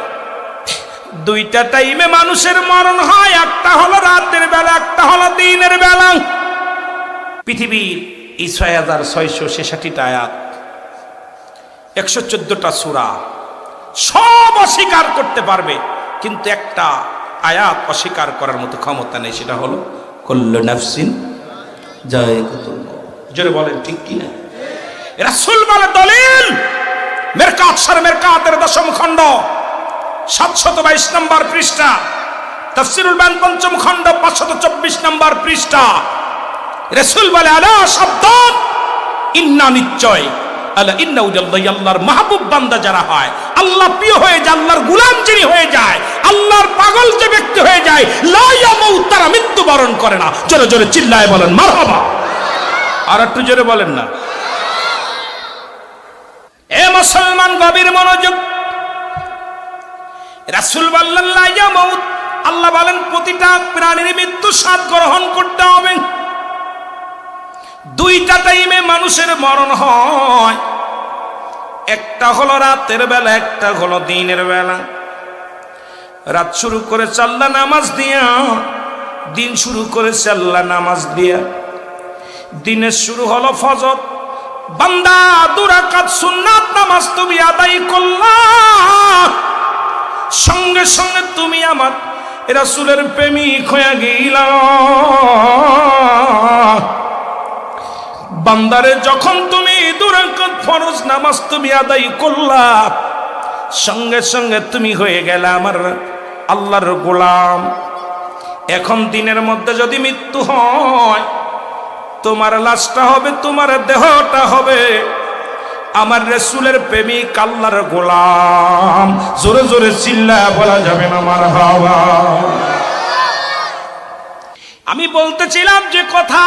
S1: 2টা টাইমে মানুষের মরণ হয়, একটা হলো রাতের বেলা, একটা হলো দিনের বেলা। পৃথিবীর এই 6666টা আয়াত, 114টা সূরা, সব অস্বীকার করতে পারবে, কিন্তু একটা আয়াত অস্বীকার করার মতো ক্ষমতা নেই। সেটা হলো কুল্লু নাফসিন যায়কাতুল মউত। জোরে বলেন ঠিক কিনা? রাসূল বলে দলিল মেরকাত সর মেরকাতের 10ম খণ্ড 722 নম্বর পৃষ্ঠা, তাফসীরুল বায়ান 5ম খণ্ড 524 নম্বর পৃষ্ঠা। রাসূল বলে আলা শব্দ ইন্না, নিশ্চয় আলা ইন্না উজাল্লাহ, আল্লাহর মাহবুব বান্দা যারা হয়, আল্লাহ প্রিয় হয়ে যায়, আল্লাহর গোলাম যিনি হয়ে যায়, আল্লাহর পাগল যে ব্যক্তি হয়ে যায়, লা ইয়ামুত, তারা মৃত্যুবরণ করে না। জোরে জোরে চিল্লায় বলেন মারহাবা। আর একটু জোরে বলেন না। এ মুসলমান গভীর মনোযোগ। রাসূল বললেন লা ইয়ামুত, আল্লাহ বলেন প্রতিটা প্রাণীর মৃত্যু স্বাদ গ্রহণ করতে হবে। দুইটা টাইমে মানুষের মরণ হয়, একটা হলো রাতের বেলা, একটা হলো দিনের বেলা। রাত শুরু করে চাল্লা নামাজ দিয়া, দিন শুরু করে চাল্লা নামাজ দিয়া। দিনের শুরু হলো ফজর, বান্দা 2 রাকাত সুন্নাত নামাজ তুমি আদায় করলা, সঙ্গে সঙ্গে তুমি আমার রাসূলের প্রেমিক হয়ে গেলা। বান্দারে যখন তুমি 2 রাকাত ফরজ নামাজ তুমি আদায় করলা, সঙ্গে সঙ্গে তুমি হয়ে গেলে আমার আল্লাহর গোলাম। এখন দিনের মধ্যে যদি মৃত্যু হয়, তোমার লাশটা হবে, তোমার দেহটা হবে আমার রাসূলের প্রেমিক আল্লাহর গোলাম। জোরে জোরে চিল্লায়া বলা যাবে না মারহাবা। আমি বলতেছিলাম যে কথা,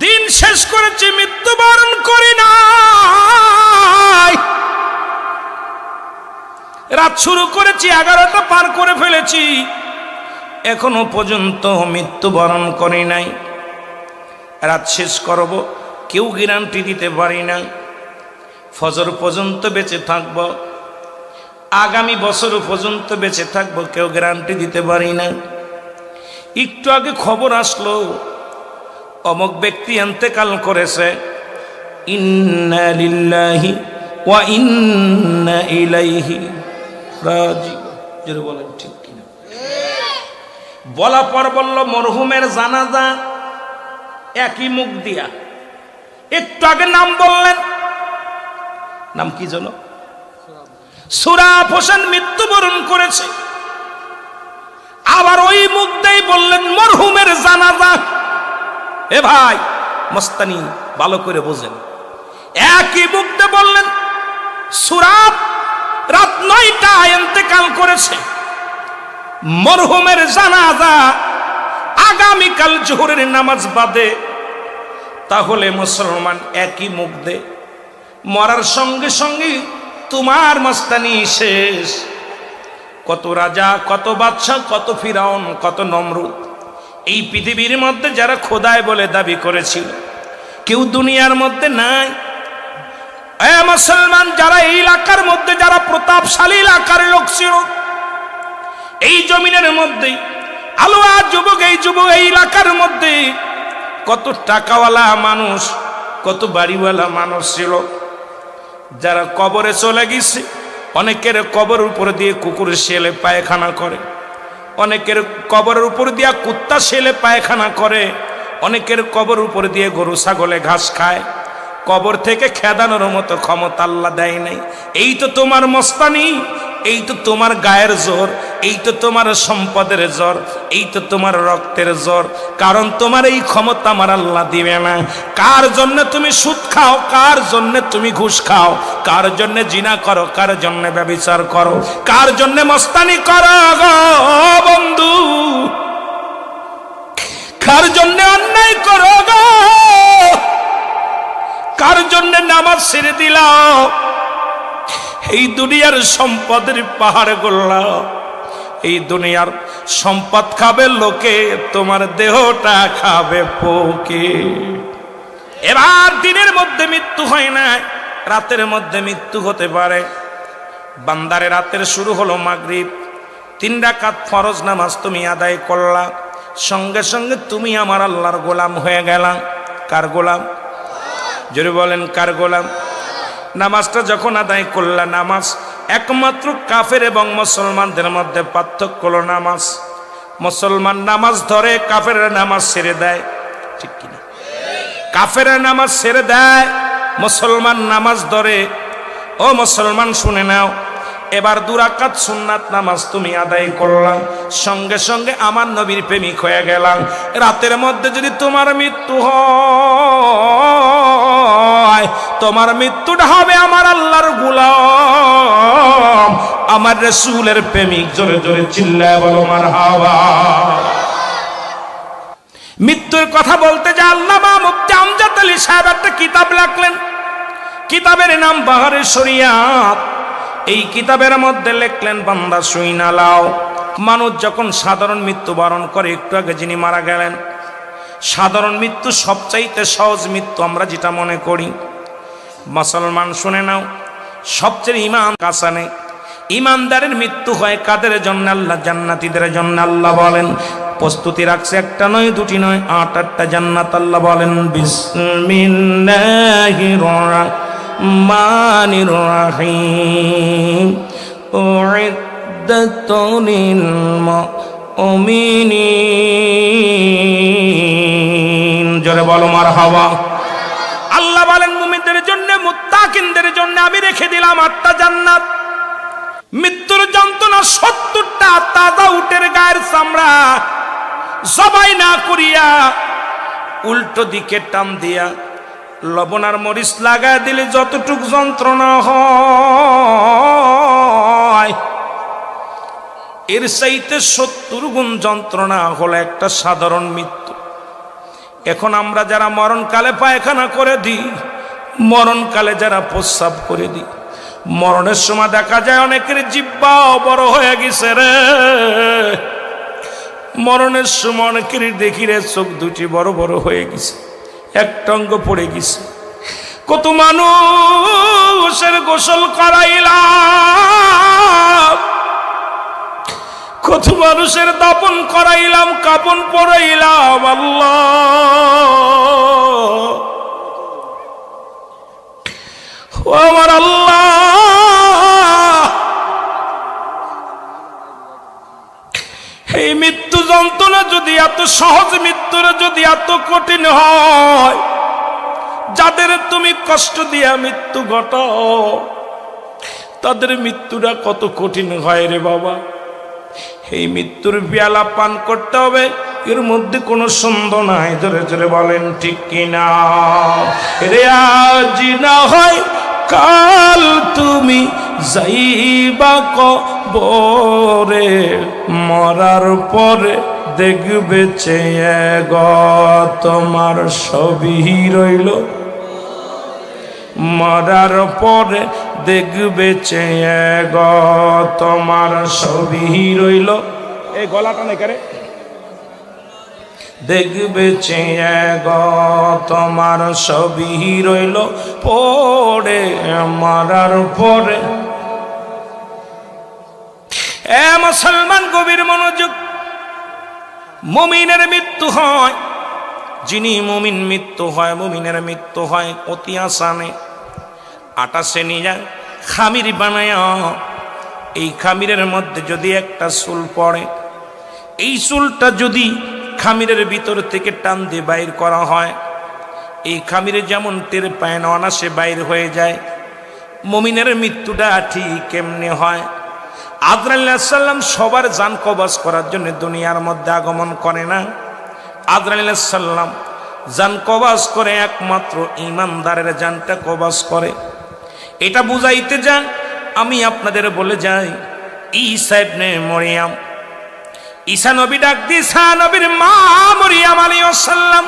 S1: দিন শেষ করেছি, মৃত্যুবরণ করি নাই। রাত শুরু করেছি, 11টা পার করে ফেলেছি, এখনো পর্যন্ত মৃত্যুবরণ করি নাই। রাত শেষ করব, কেউ গ্যারান্টি দিতে পারি না। ফজর পর্যন্ত বেঁচে থাকব, আগামী বছর পর্যন্ত বেঁচে থাকব, কেউ গ্যারান্টি দিতে পারি না। একটু আগে খবর আসলো অমুক ব্যক্তি ইন্তেকাল করেছে, ইন্না লিল্লাহি ওয়া ইন্না ইলাইহি রাজিউন। বলেন ঠিক কিনা? বলা পর বলল মরহুমের জানাজা একই মুখ দিয়া। একটু আগে নাম বললেন, নাম কি যেন? সুরাব হোসেন মৃত্যুবরণ করেছে। আবার ওই মুখ দিয়ে বললেন মরহুমের জানাজা। এ ভাই মস্তানি ভালো করে বোঝেন, একই মুখ দিয়ে বললেন সুরাব রাত 9টায় ইন্তেকাল করেছে, মরহুমের জানাজা আগামীকাল জোহরের নামাজ বাদে। তাহলে মুসলমান একই মুখ দে, মরার সঙ্গে সঙ্গে তোমার মস্তানি শেষ। কত রাজা, কত বাদশা, কত ফিরাউন, কত নমরুদ এই পৃথিবীর মধ্যে যারা খোদায় বলে দাবি করেছিল, কেউ দুনিয়ার মধ্যে নাই। এ মুসলমান, যারা এই এলাকার মধ্যে যারা প্রতাপশালী এলাকার লোক ছিল, এই জমিনের মধ্যে আলোয়া যুবক, এই যুবক এই এলাকার মধ্যে কত টাকাওয়ালা মানুষ, কত বাড়িওয়ালা মানুষ ছিল, যারা কবরে চলে গেছে। অনেকের কবর উপর দিয়ে কুকুর শেলে পায়খানা করে, অনেকের কবরের উপর দিয়ে কুত্তা শেলে পায়খানা করে, অনেকের কবর উপর দিয়ে গরু ছাগলে ঘাস খায়। কবর থেকে খেদানোর মতো ক্ষমতা আল্লাহ দেয় নাই। এই তো তোমার মস্তানি, এই তো তোমার গায়ের জোর, এই তো তোমার সম্পদের জোর, এই তো তোমার রক্তের জোর। কারণ তোমার এই ক্ষমতা আমার আল্লাহ দিবে না। কার জন্য তুমি সুদ খাও, কার জন্য তুমি ঘুষ খাও, কার জন্য জিনা করো, কার জন্য ব্যভিচার করো, কার জন্য মস্তানি করো গো বন্ধু, কার জন্য অন্যায় করো গো, কার জন্য নামাজ ছেড়ে দিলাও, এই দুনিয়ার সম্পদের পাহাড় গড়লা, এই দুনিয়ার সম্পদ খাবে লোকে, তোমার দেহটা খাবে পোকে। এবার দিনের মধ্যে মৃত্যু হয় না, রাতের মধ্যে মৃত্যু হতে পারে। বান্দারে রাতের শুরু হলো মাগরিব, 3 রাকাত ফরজ নামাজ তুমি আদায় করলা, সঙ্গে সঙ্গে তুমি আমার আল্লাহর গোলাম হয়ে গেলা। কার গোলাম? জোরে বলেন কার গোলাম? নামাজটা যখন আদায় করলা, নামাজ একমাত্র কাফের এবং মুসলমানদের মধ্যে পার্থক্য হলো নামাজ। মুসলমান নামাজ ধরে, কাফের নামাজ ছেড়ে দেয়, ঠিক কিনা? কাফেরা নামাজ ছেড়ে দেয়, মুসলমান নামাজ ধরে। ও মুসলমান শুনে নাও, এবার 2 রাকাত সুন্নাত নামাজ তুমি আদায় করলাম, সঙ্গে সঙ্গে আমার নবীর প্রেমিক হয়ে গেলাম। রাতের মধ্যে যদি তোমার মৃত্যু হয়, তোমার মৃত্যুটা হবে আমার আল্লাহর গোলাম, আমার রাসূলের প্রেমিক। জোরে জোরে চিল্লায় বলো মারহাবা। মৃত্যুর কথা বলতে যা আল্লামা মুফতি আমজাদ আলী সাহেব একটা কিতাব লিখলেন, কিতাবের নাম বাহারে শরিয়াত। এই কিতাবের মধ্যে লিখলেন, বান্দা শুইনা লাও, মানুষ যখন সাধারণ মৃত্যু বরণ করে, একটু আগে যিনি মারা গেলেন, সাধারণ মৃত্যু সবচাইতে সহজ মৃত্যু আমরা যেটা মনে করি। মুসলমান শুনে নাও, সবচেয়ে ঈমান কাসানে ঈমানদারের মৃত্যু হয় কাদের জন্য? আল্লাহ জান্নাতীদের জন্য। আল্লাহ বলেন, প্রস্তুতি রাখছে একটা নয়, 2টি নয়, 8-8টা জান্নাত। আল্লাহ বলেন, বিসমিল্লাহির রাহমানির রাহিম, উইদ্দাতু লিল মুমিনিন। জোরে বলো মারহাবা। আল্লাহ বলেন, মুমিনদের জন্য, মুত্তাকিনদের জন্য আমি রেখে দিলাম 8টা জান্নাত। মৃত্যুর যন্ত্রণা 70টা তাজা উটের গায়ের চামড়া জবাই না করিয়া উল্টো দিকে টান দিয়া লবণ আর মরিচ লাগায় দিলে যতটুক যন্ত্রণা হয়, এর চাইতে 70 গুণ যন্ত্রণা হলো একটা সাধারণ মৃত্যু। এখন আমরা যারা মরণকালে পায়খানা করে দিই, মরণকালে যারা প্রস্রাব করে দিই, মরণের সময় দেখা যায় অনেকের জিহ্বাও বড় হয়ে গেছে রে। মরণের সময় অনেকের দেখি রে চোখ 2টি বড় বড় হয়ে গেছে, একটা অঙ্গ পড়ে গেছে। কত মানুষের গোসল করাইলাম, কত মানুষের দাপন করাইলাম, কাপন পরাইলাম। আল্লাহ, ও আমার আল্লাহ, এই মৃত্যু যন্ত্রণা যদি এত সহজ, মৃত্যুরা যদি এত কঠিন হয়, যাদের তুমি কষ্ট দিয়া মৃত্যু ঘটাও, তাদের মৃত্যুটা কত কঠিন হয় রে বাবা। এই মৃত্যুর পেয়ালা পান করতে হবে, এর মধ্যে কোনো সন্দেহ নাই। জোরে জোরে বলেন ঠিক কিনা? রে আজ না হয় কাল তুমি যাইবা কবরে, মরার পরে দেখবে চেয়ে গো তোমার সবই রইল, মরার পরে দেখবে চেয়ে গো তোমার সবই রইল। এই গলাটা নেই করে, দেখবে চেয়ে গো তোমার সবই রইল পড়ে, মরার পরে। এ মুসলমান গভীর মনোযোগ, মুমিনের মৃত্যু হয়, যিনি মুমিন মৃত্যু হয়, মুমিনের মৃত্যু হয় অতি আসানে। আটা সেনি যায় খামির বানায়, এই খামিরের মধ্যে যদি একটা চুল পড়ে, এই চুলটা যদি খামিরের ভিতর থেকে টান দিয়ে বাইর করা হয়, এই খামিরে যেমন টের পায় না, অনাসে বাইর হয়ে যায়। মুমিনের মৃত্যুটা ঠিক কেমনে হয়? আজরাইল আলাইহিস সালাম সবার জান কবজ করার জন্য দুনিয়ার মধ্যে আগমন করে না। আজরাইল আলাইহিস সালাম জান কবজ করে একমাত্র ঈমানদারের জানটা কবজ করে। এটা বুঝাইতে যান আমি আপনাদের বলে যাই, ঈসা ইবনে মরিয়ম, ঈসা নবী ডাক দিয়ে, ঈসা নবীর মা মরিয়ম আলাইহিস সালাম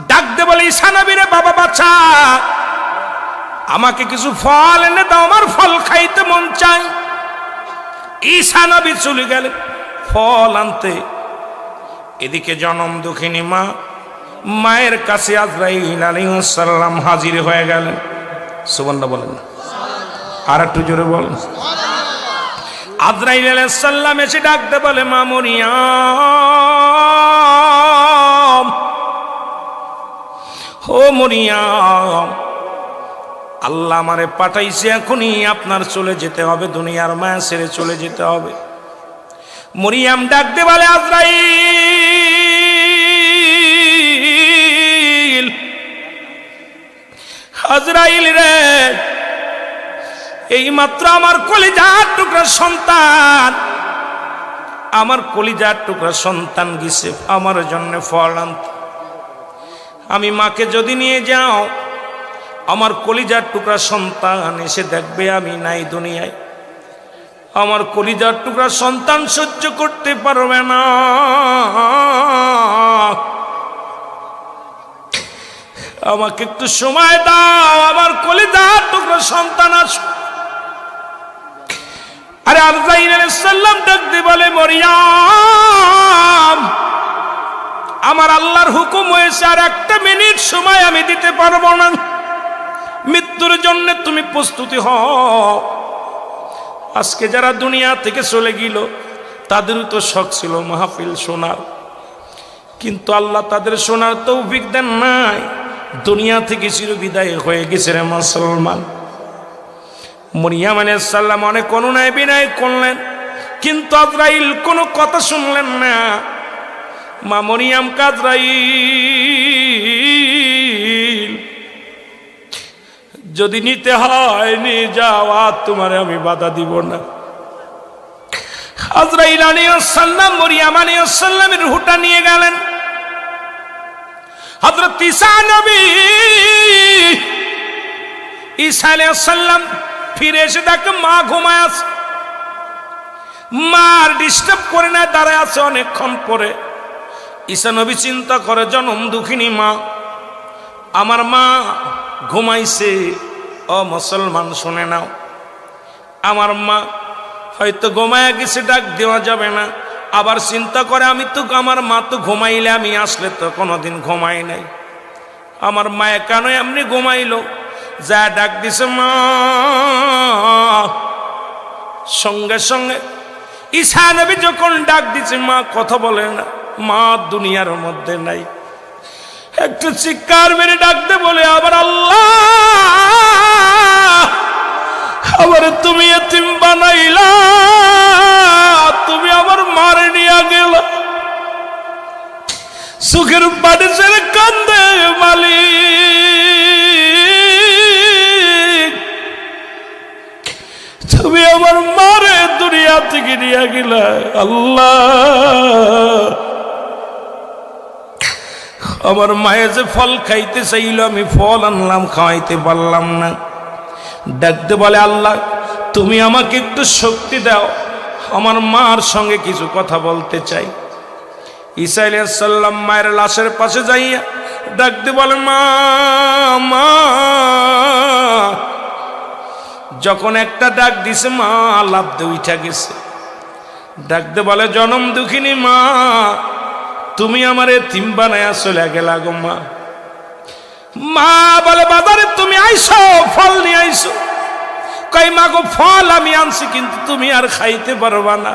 S1: ডাক দে বলে, ঈসা নবীর বাবা বাচ্চা, আমাকে কিছু ফল এনে দাও, আমার ফল খাইতে মন চাই। ঈসা নবী চলে গেলেন ফল আনতে। এদিকে জনম দুঃখিনী মা, মায়ের কাছে আজরাইল আলাইহিস সালাম হাজির হয়ে গেলেন। সুবহানাল্লাহ বলেন না, আর একটু জোরে বলেন। আজরাইল আলাইহিস সালাম এসে ডাকতে বলে, মা মরিয়ম, ও মরিয়ম, আল্লাহ আমারে পাঠাইছে, এখনই আপনার চলে যেতে হবে, দুনিয়ার মায়া ছেড়ে চলে যেতে হবে। মরিয়ম ডাকতে বলে, আজরাইল আজরাইল রে, এই মাত্র আমার কলিজার টুকরা সন্তান, আমার কলিজার টুকরা সন্তান গেছে আমার জন্য ফল আনতে। আমি মাকে যদি নিয়ে যাও, আমার কলিজার টুকরা সন্তান এসে দেখবে আমি নাই দুনিয়ায়। আমার কলিজার টুকরা সন্তান সহ্য করতে পারবে না। আমাকে একটু সময় দাও, আমার কলিজার টুকরা সন্তান আসুক। আরে আজরাইল আলাইহিস সালাম ডাক দিয়ে বলে, মরিয়ম, আমার আল্লাহর হুকুম হয়েছে আর একটা মিনিট সময় আমি দিতে পারবো না। মৃত্যুর জন্য তুমি প্রস্তুতি হও। আজকে যারা দুনিয়া থেকে চলে গেল তাদেরও তো শখ ছিল মাহফিল শোনার, কিন্তু আল্লাহ তাদের শোনার তৌফিক দেন নাই। দুনিয়া থেকে চিরবিদায় হয়ে গেছে রে মুসলমান। মরিয়ম আলাইহিস সালাম অনেক অনুনয় বিনয় করলেন, কিন্তু আজরাইল কোনো কথা শুনলেন না। মা মরিয়ম আজরাইল যদি নিতে হয় নিয়ে যাও, আর তোমার আমি বাধা দিব না। আজরাইল আলাইহিস সালাম মরিয়ম আলাইহিস সালামের রূহটা নিয়ে গেলেন। হযরত ঈসা নবী ঈসা আলাইহিস সালাম ফিরে এসে দেখে মা ঘুমায় আছে। মার ডিস্টার্ব করে না, দাঁড়ায় আছে অনেকক্ষণ পরে। ঈসা নবী চিন্তা করে, জনম দুঃখিনী মা, আমার মা ঘুমাইছে। ও মুসলমান শুনে নাও, আমার মা হয়তো ঘুমায় গেছে, ডাক দেওয়া যাবে না। আবার চিন্তা করে, আমি তো আমার মা তো ঘুমাইলে আমি আসলে তো কোনোদিন ঘুমাই নাই, আমার মায়ে কেন এমনি ঘুমাইলো? যা ডাক দিছে মা। সঙ্গে সঙ্গে ঈসা নবী যখন ডাক দিছে, মা কথা বলে না, মা দুনিয়ার মধ্যে নাই। একটু চিৎকার মেরে ডাকতে বলে, আবার আল্লাহ, আবার তুমি এতিম বানাইলা, তুমি আমার মারে নিয়ে গেলা। সুখের পানি ছেড়ে কান্দে মালিক, তুমি আমার মারে দুনিয়া থেকে নিয়ে গেলা। আল্লাহ, আমার মায়ে যে ফল খাইতে চাইল, আমি ফল আনলাম, খাওয়াইতে পারলাম না। ডাকতে বলে, আল্লাহ তুমি আমাকে একটু শক্তি দাও, আমার মার সঙ্গে কিছু কথা বলতে চাই। ঈসা আলাইহিস সালাম মায়ের লাশের পাশে যাইয়া ডাকতে বলে, মা মা। যখন একটা ডাক দিছে, মা লাফ দিয়ে উঠা গেছে। ডাকতে বলে, জনম দুঃখিনী মা, তুমি আমার এতিম বানায়া চলে গেলা গো মা। মা বলে, বাজারে তুমি আইছো, ফল নিয়ে আইছো। কই মা গো, ফল আমি আনছি, কিন্তু তুমি আর খাইতে পারবা না,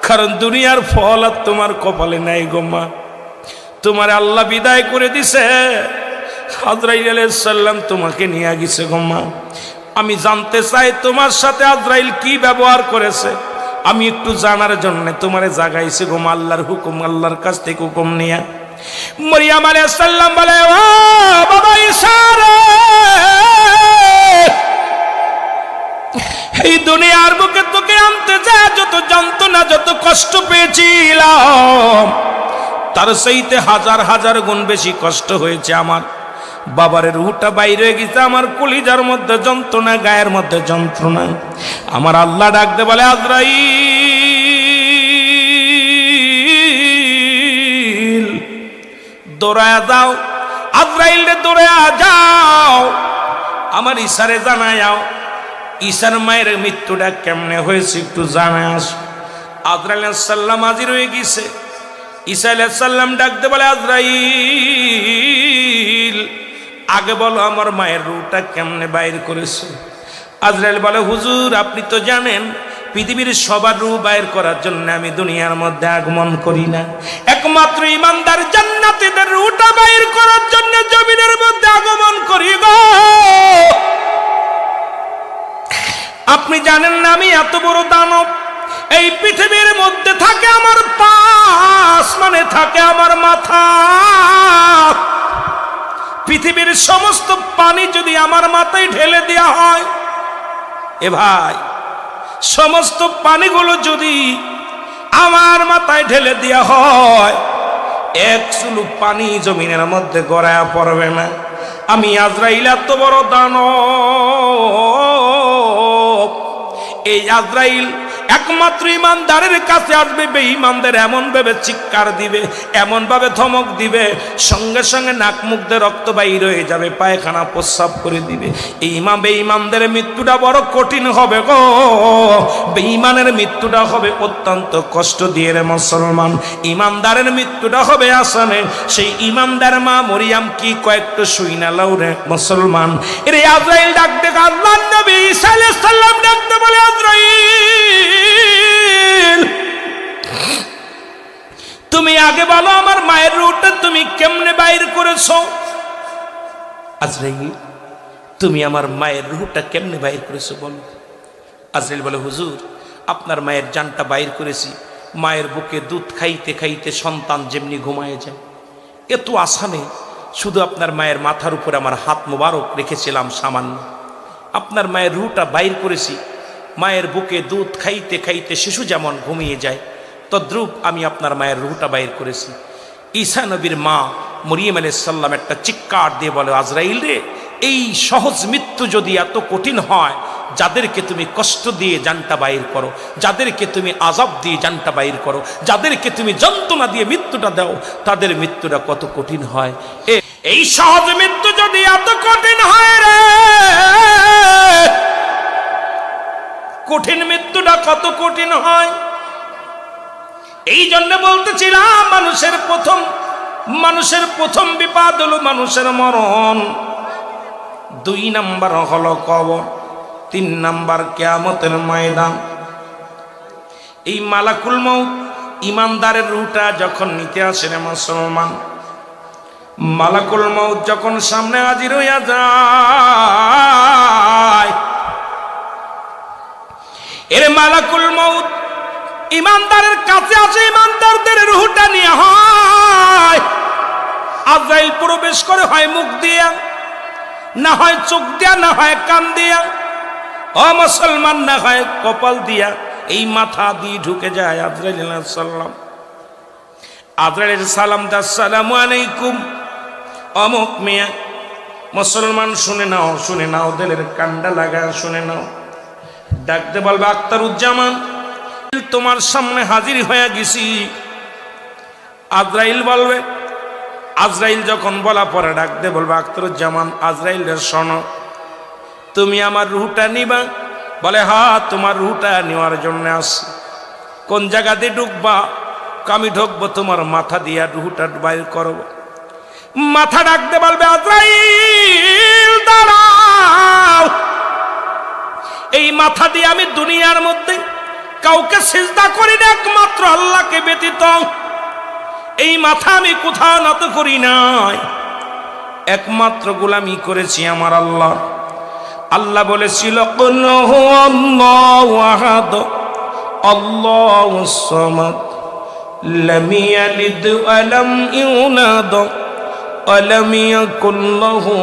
S1: কারণ দুনিয়ার ফল আর তোমার কপালে নাই গো মা। তোমার আল্লাহ বিদায় করে দিছে, আজরাইল আলাইহিস সালাম তোমাকে নিয়ে গেছে গো মা। আমি জানতে চাই তোমার সাথে আজরাইল কি ব্যবহার করেছে, আমি একটু জানার জন্য তোমারে জাগাইছি গো মা। আল্লাহর হুকুম, আল্লাহর কাছ থেকে হুকুম নিয়ে মরিয়ম আলাইহিস সালাম বলে, ও বাবা ঈসা রে, এই দুনিয়ার বুকে তোকে আনতে যা যত যন্ত্রণা, যত কষ্ট পেয়েছিলাম, তার চাইতে হাজার হাজার গুণ বেশি কষ্ট হয়েছে আমার বাবার রুহটা বাইরে গেছে, আমার কলিজার মধ্যে যন্ত্রণা, গায়ের মধ্যে যন্ত্রণা। আমার আল্লাহ ডাকতে বলে, আজরাইল দৌড়ায়া যাও, আজরাইল রে দৌড়ায়া যাও, আমার ঈসারে জানায়াও, ঈসার মায়ের মৃত্যুটা কেমনে হয়েছে একটু জানায় আস। আজরাইল আলাইহিস সালাম হাজির হয়ে গেছে। ঈসা আলাইহিস সালাম ডাকতে বলে, আজরাইল আগে বলো আমার মায়ের রূহটা কেমনে বাইর করেছে। আজরাইল বলে, হুজুর আপনি তো জানেন পৃথিবীর সবার রূহ বাইর করার জন্য আমি দুনিয়ার মধ্যে আগমন করি না, একমাত্র ইমানদার জান্নাতীদের রূহটা বাইর করার জন্য জমিনের মধ্যে আগমন করি গো। আপনি জানেন না আমি এত বড় দানব, এই পৃথিবীর মধ্যে থাকে আমার পাশ, মানে থাকে আমার মাথা, পৃথিবীর সমস্ত পানি যদি আমার মাথায় ঢেলে দেওয়া হয়, এ ভাই সমস্ত পানিগুলো যদি আমার মাথায় ঢেলে দেওয়া হয়, এক চুলু পানি জমিনের মধ্যে গড়ায়া পড়বে না। আমি আজরাইল এত বড় দানব, এই আজরাইল একমাত্র ইমানদারের কাছে আসবে, বেঈমানদের এমন ভাবে চিৎকার দিবে, এমন ভাবে ধমক দিবে, সঙ্গে সঙ্গে নাক মুখ দিয়ে রক্ত বাইর হয়ে যাবে, পায়খানা প্রস্রাব করে দিবে। এই বেঈমানদের মৃত্যুটা বড় কঠিন হবে গো, বেঈমানের মৃত্যুটা হবে অত্যন্ত কষ্ট দিয়ে রে মুসলমান। ইমানদারের মৃত্যুটা হবে আসানে। সেই ইমানদার মা মরিয়াম কি কয়েকটা শুইনা লাও রে মুসলমান। রে আজরাইল ডাকতে, আল্লাহর নবী ঈসা আলাইহিস সালাম ডাকতে বলে, আজরাইল তুমি আগে বলো আমার মায়ের রূহটা তুমি কেমনে বাইর করেছো? আজরাইল তুমি আমার মায়ের রূহটা কেমনে বাইর করেছো বলো। আজরাইল বলে, হুজুর আপনার মায়ের জানটা বাইর করেছি, মায়ের বুকে দুধ খাইতে খাইতে সন্তান যেমনি ঘুমায় যায়, এত আসানে। শুধু আপনার মায়ের মাথার উপরে আমার হাত মোবারক রেখেছিলাম সামান্য, আপনার মায়ের রূহটা বাইর করেছি। মায়ের বুকে দুধ খাইতে খাইতে শিশু যেমন ঘুমিয়ে যায়, তদ্রূপ আমি আপনার মায়ের রূহটা বাইর করেছি। ঈসা নবীর মা মরিয়ম আলাইহিস সালাম একটা চিৎকার দিয়ে বলে, আজরাইল রে, এই সহজ মৃত্যু যদি এত কঠিন হয়, যাদেরকে তুমি কষ্ট দিয়ে জানটা বাইর করো, যাদেরকে তুমি আযাব দিয়ে জানটা বাইর করো, যাদেরকে তুমি যন্ত্রণা দিয়ে মৃত্যুটা দাও, তাদের মৃত্যুটা কত কঠিন হয়। এই সহজ মৃত্যু যদি এত কঠিন হয় রে, কঠিন মৃত্যুটা কত কঠিন হয়। এই জন্য বলতেছিলাম, মানুষের প্রথম বিপদ হলো মানুষের মরণ, 2 নাম্বার হলো কবর, 3 নাম্বার কিয়ামতের ময়দান। এই মালাকুল মউত ইমানদারের রূহটা যখন নিতে আসে রে মুসলমান, মালাকুল মউত যখন সামনে হাজির হইয়া যায়, এর মালাকুল মউত ইমানদারের কাছে আসে, ইমানদারদের রূহটা নিয়ে হয়। আজরাইল প্রবেশ করে, হয় মুখ দিয়া, না হয় চোখ দিয়া, না হয় কান দিয়া, ও মুসলমান, না হয় কপাল দিয়া, এই মাথা দিয়ে ঢুকে যায় আজরাইল আলাইহিস সালাম। আজরাইল সালাম দা, আসসালামু আলাইকুম অমুক মিয়া। মুসলমান শুনে নাও, শুনে নাও, দিলের কান্ডা লাগা শুনে নাও। ডাকতে বলবে, আখতারুজ্জামান তোমার সামনে হাজির হয়ে গেছি। আজরাইল বলবে, আজরাইল যখন বলা পরে ডাকতে বলবে, আখতারুজ্জামান আজরাইলের শোনো, তুমি আমার রূহটা নিবা? বলে, হ্যাঁ তোমার রূহটা নেওয়ার জন্য আসছি। কোন জায়গাতে ঢুকবা? আমি ঢুকবো তোমার মাথা দিয়া, রূহটা বাইর করবো। মাথা ডাকতে বলবে, আজরাইল দাঁড়াও, এই মাথা দিয়ে আমি দুনিয়ার মধ্যে কাউকে সিজদা করি না, একমাত্র আল্লাহকে ব্যতীত। এই মাথা আমি কোথাও নত করি নাই, একমাত্র গোলামি করেছি আমার আল্লাহ। আল্লাহ বলেছিল, কুল হুয়াল্লাহু আহাদ আল্লাহুস সামাদ লাম ইয়ালিদ ওয়া লাম ইউলাদ ওয়া লাম ইয়াকুল লাহু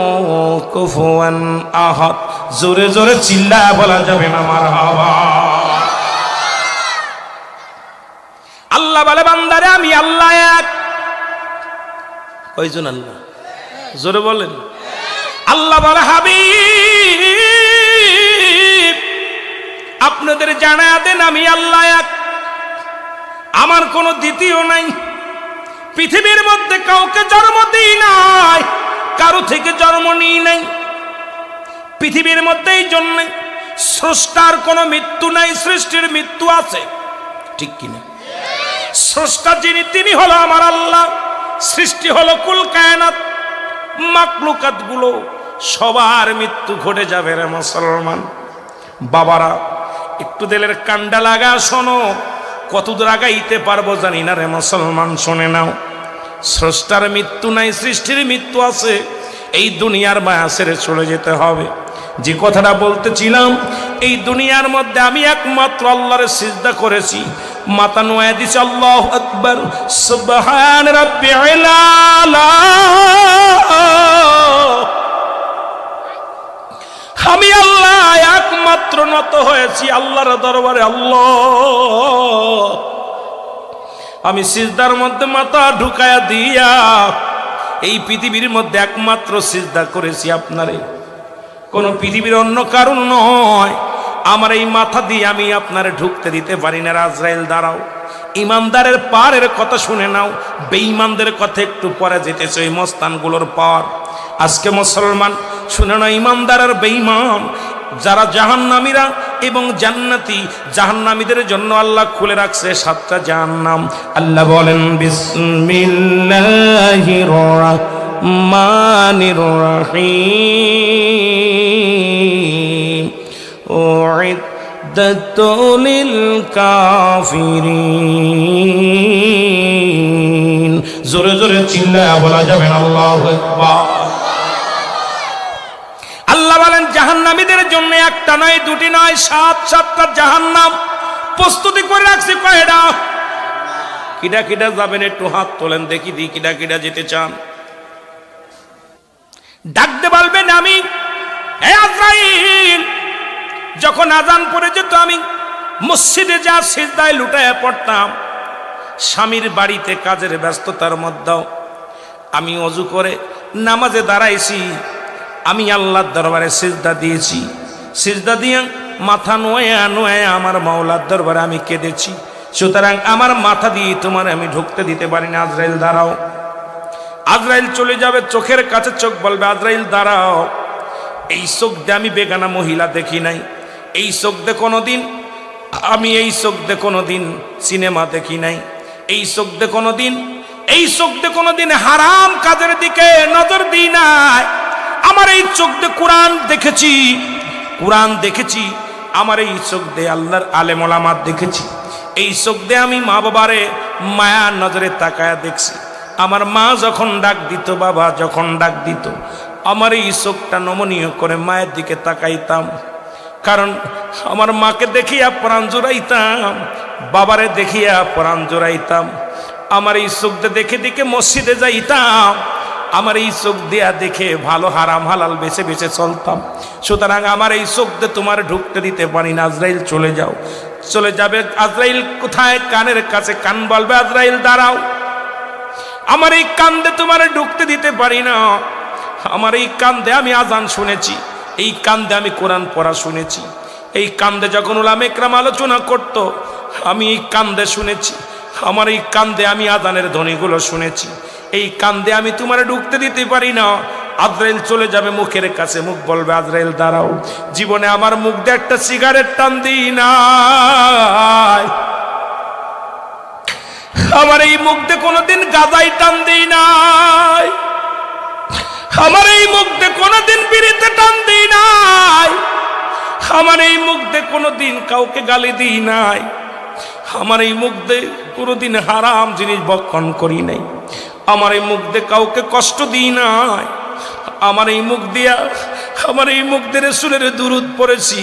S1: কুফুয়ান আহাদ। জোরে জোরে চিল্লায় বলা যাবে না মারহাবা। আল্লাহ বলে, বান্দারে আমি আল্লাহ এক। কয়জন আল্লাহ? জোরে বলেন। আল্লাহ বলে, হাবিব আপনাদের জানায়া দেন আমি আল্লাহ এক, আমার কোনো দ্বিতীয় নাই। পৃথিবীর মধ্যে কাউকে জন্ম দিই নাই, কারো থেকে জন্ম নিই নাই। পৃথিবীর মধ্যে এই জন্য স্রষ্টার কোনো মৃত্যু নাই, সৃষ্টির মৃত্যু আছে, ঠিক কিনা? স্রষ্টা যিনি, তিনি হলো আমার আল্লাহ। সৃষ্টি হলো কুল কায়নাত, মাকলুকাত গুলো সবার মৃত্যু ঘটে যাবে রে মুসলমান। বাবারা একটু দিলের কান্ডা লাগা শোনো, কতদূর আগাইতে পারবো জানি না রে মুসলমান, শুনে নাও। স্রষ্টার মৃত্যু নাই, সৃষ্টির মৃত্যু আছে। এই দুনিয়ার মায়া ছেড়ে চলে যেতে হবে। যে কথাটা বলতেছিলাম, এই দুনিয়ার মধ্যে আমি একমাত্র আল্লাহর সিজদা করেছি, মাথা নোয়া দিছি, আল্লাহু আকবার, সুবহান রাব্বিল আলা। আমি আল্লাহ একমাত্র নত হয়েছি আল্লাহর দরবারে। আল্লাহ, আমি সিজদার মধ্যে মাথা ঢুকায়া দিয়া এই পৃথিবীর মধ্যে একমাত্র সিজদা করেছি আপনারে, কোন পৃথিবীর অন্য কারণ নয়। আমার এই মাথা দিয়ে আমি আপনারে ঢুকতে দিতে পারি না। আজরাইল দাঁড়াও, ইমানদারের পারের কথা শুনে নাও, বেঈমানদের কথা একটু পরে যেতেছে ওই মস্তানগুলোর পার। আজকে মুসলমান শুনে না, ইমানদার আর বেঈমান যারা জাহান্নামীরা এবং জান্নাতি, জাহান্নামীদের জন্য আল্লাহ খুলে রাখছে 7টা জাহান্নাম। আল্লাহ বলেন বিসমিল্লাহির রহমানির রহিম উইদ্দাতুল লিল কাফিরিন। জোরে জোরে চিল্লায়া বলা যাবে না আল্লাহু আকবার। আল্লাহ বলেন জাহান্নামীদের জন্য একটা নয়, দুটি নয়, 7টা জাহান্নাম প্রস্তুতি করে রাখছি। কয়টা? কিডা কিডা যাবেন একটু হাত তোলেন দেখি, দি কিডা কিডা যেতে চান। ডাকতে বলবেন আমি, হে আজরাইল। যখন আজান পড়ে যেত আমি মসজিদে যা সিজদায় লুটায়া পড়তাম। স্বামীর বাড়িতে কাজের ব্যস্ততার মধ্যেও আমি ওযু করে নামাজে দাঁড়াইছি, আমি আল্লাহর দরবারে সিজদা দিয়েছি। সিজদা দিয়ে মাথা নোয়া নোয়া আমার মাওলার দরবারে আমি কেঁদেছি। সুতরাং আমার মাথা দিয়ে তোমার আমি ঢুকতে দিতে পারি না। আজরাইল দাঁড়াও। আজরাইল চলে যাবে, চোখের কাছে চোখ বলবে আজরাইল দাঁড়াও। এই চোখ দিয়ে আমি বেগানা মহিলা দেখি নাই, এই চোখ দিয়ে কোনোদিন আমি, এই চোখ দিয়ে কোনোদিন সিনেমা দেখি নাই, এই চোখ দিয়ে কোনোদিন, এই চোখ দিয়ে কোনোদিন হারাম কাজের দিকে নজর দিই নাই। আমার এই চোখ দিয়ে কোরআন দেখেছি, কোরআন দেখেছি। আমার এই চোখ দিয়ে আল্লাহর আলেম ওলামাত দেখেছি। এই চোখ দিয়ে আমি মা বাবারে মায়ার নজরে তাকায়া দেখছি। আমার মা যখন ডাক দিত, বাবা যখন ডাক দিত, আমার এই চোখটা নমনীয় করে মায়ের দিকে তাকাইতাম। কারণ আমার মাকে দেখিয়া প্রাণ জোড়াইতাম, বাবারে দেখিয়া প্রাণ জোড়াইতাম। আমার এই চোখ দিয়ে দেখে দেখে মসজিদে যাইতাম। আমার এই চোখ দিয়া দেখে ভালো হারাম হালাল বেছে বেছে চলতাম। সুতরাং আমার এই চোখ দিয়ে তোমার ঢুকতে দিতে পারি না। আজরাইল চলে যাও। চলে যাবে। আজরাইল কোথায়? কানের কাছে। কান বলবে আজরাইল দাঁড়াও। আমার এই কান দিয়ে তোমার ঢুকতে দিতে পারি না। আমার এই কান দিয়ে আমি আজান শুনেছি, এই কান দিয়ে আমি কোরআন পড়া শুনেছি, এই কান দিয়ে যখন উলামা ইকরাম আলোচনা করত আমি এই কান দিয়ে শুনেছি। আমার এই কান দিয়ে আমি আজানের ধ্বনিগুলো শুনেছি। এই কান দিয়ে আমি তোমার ঢুকতে দিতে পারি না। আজরাইল চলে যাবে মুখের কাছে, মুখ বলবে আজরাইল দাঁড়াও। জীবনে আমার মুখ দিয়ে একটা সিগারেট টান দিই নাই, আমার এই মুখ দিয়ে কোনোদিন গাঁজাই টান দিই নাই, আমার এই মুখ দিয়ে কোনোদিন বিড়িতে টান দিই নাই, আমার এই মুখ দিয়ে কোনোদিন কাউকে গালি দিই নাই, আমার এই মুখ দিয়ে কোনোদিন হারাম জিনিস ভক্ষণ করি নাই, আমার এই মুখ দিয়ে কাউকে কষ্ট দিই নাই, আমার এই মুখ দিয়া, আমার এই মুখ দিয়ে রাসূলের দুরূদ পড়েছি,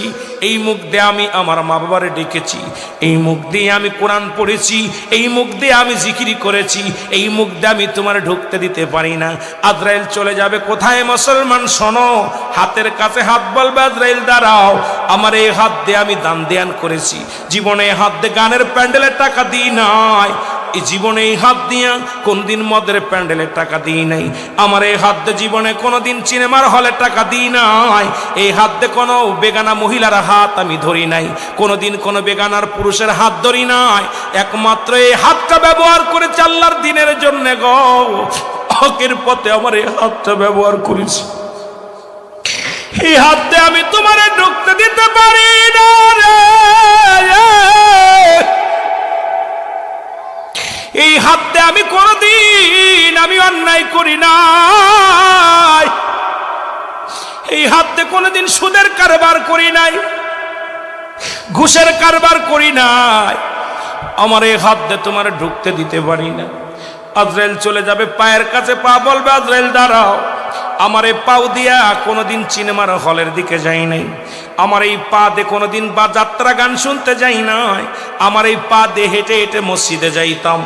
S1: এই মুখ দিয়ে আমি আমার মা বাবারে ডেকেছি, এই মুখ দিয়ে আমি কোরআন পড়েছি, এই মুখ দিয়ে আমি জিকির করেছি, এই মুখ দিয়ে আমি তোমার ঢুকতে দিতে পারি না। আজরাইল চলে যাবে কোথায়? মুসলমান শোনো, হাতের কাছে হাত বলবে আজরাইল দাঁড়াও। আমার এই হাত দিয়ে আমি দান দেয়ান করেছি, জীবনে হাত দিয়ে গানের প্যান্ডেলের টাকা দিই নাই, এই জীবনে এই হাত দিয়া কোনদিন মদের প্যান্ডেলের টাকা দিই নাই, আমার এই হাত দিয়ে জীবনে কোনোদিন সিনেমার হলের টাকা দিই নাই, এই হাত দিয়ে কোনো বেগানা মহিলার হাত আমি ধরি নাই, কোনোদিন কোনো বেগানার পুরুষের হাত ধরি নাই, একমাত্র এই হাতটা ব্যবহার করেছি আল্লাহর দিনের জন্য গো, হকের পথে আমার এই হাতটা ব্যবহার করেছি। এই হাত দিয়ে আমি তোমারে ঢুকতে দিতে পারি না রে, এই হাতে আমি কোনদিন আমি অন্যায় করি নাই, এই হাতে কোনদিন সুদের কারবার করি নাই, ঘুষের কারবার করি নাই, আমার এই হাত দিয়ে তোমার ঢুকতে দিতে পারি না। আজরাইল চলে যাবে, পায়ের কাছে পা বলবে আজরাইল দাঁড়াও। আমার এই পাও দিয়া কোনোদিন সিনেমার হলের দিকে যাই নাই, আমার এই পা দিয়ে কোনোদিন বা যাত্রা গান শুনতে যাই নাই, আমার এই পা দিয়ে হেঁটে হেঁটে মসজিদে যাইতাম,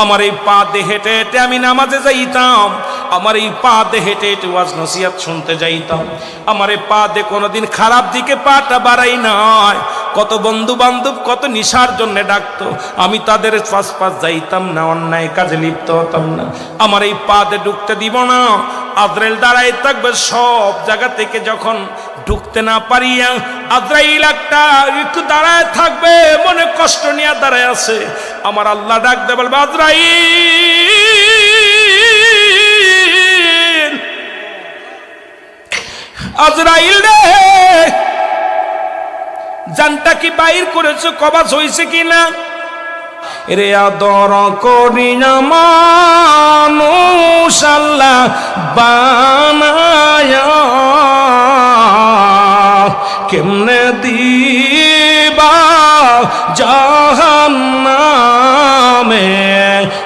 S1: আমার এই পা দিয়ে হেঁটে হেঁটে আমি নামাজে যাইতাম, আমার এই পা দিয়ে হেঁটে হেঁটে ওয়াজ নসিহত শুনতে যাইতাম, আমার এই পা দিয়ে কোনোদিন খারাপ দিকে পাটা বাড়াই নাই। কত বন্ধু বান্ধব কত নিশার জন্য ডাকতো, আমি তাদের পাশ পাশ যাইতাম না, অন্যায় কাজে লিপ্ত হতাম না। আমার এই পা দিয়ে ঢুকতে দিব না, আজরাইল দাঁড়াই থাকবে সব জায়গা থেকে। যখন ঢুকতে না পারিয়া আজরাইল একটু দাঁড়ায় থাকবে, মনে কষ্ট নিয়ে দাঁড়ায় আছে, আমার আল্লাহ ডাক দে বলবে আজরাইল, আজরাইল রে, জানটা কি বাইর করেছো, কবাজ হয়েছে কিনা? রে আদর করি না মানুষ আল্লাহ বানায়া, কেমনে দিবা জাহান্নামে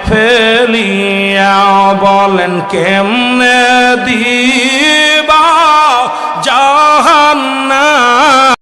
S1: ফেলিয়া, বলেন কেমনে দিবা জাহান্নামে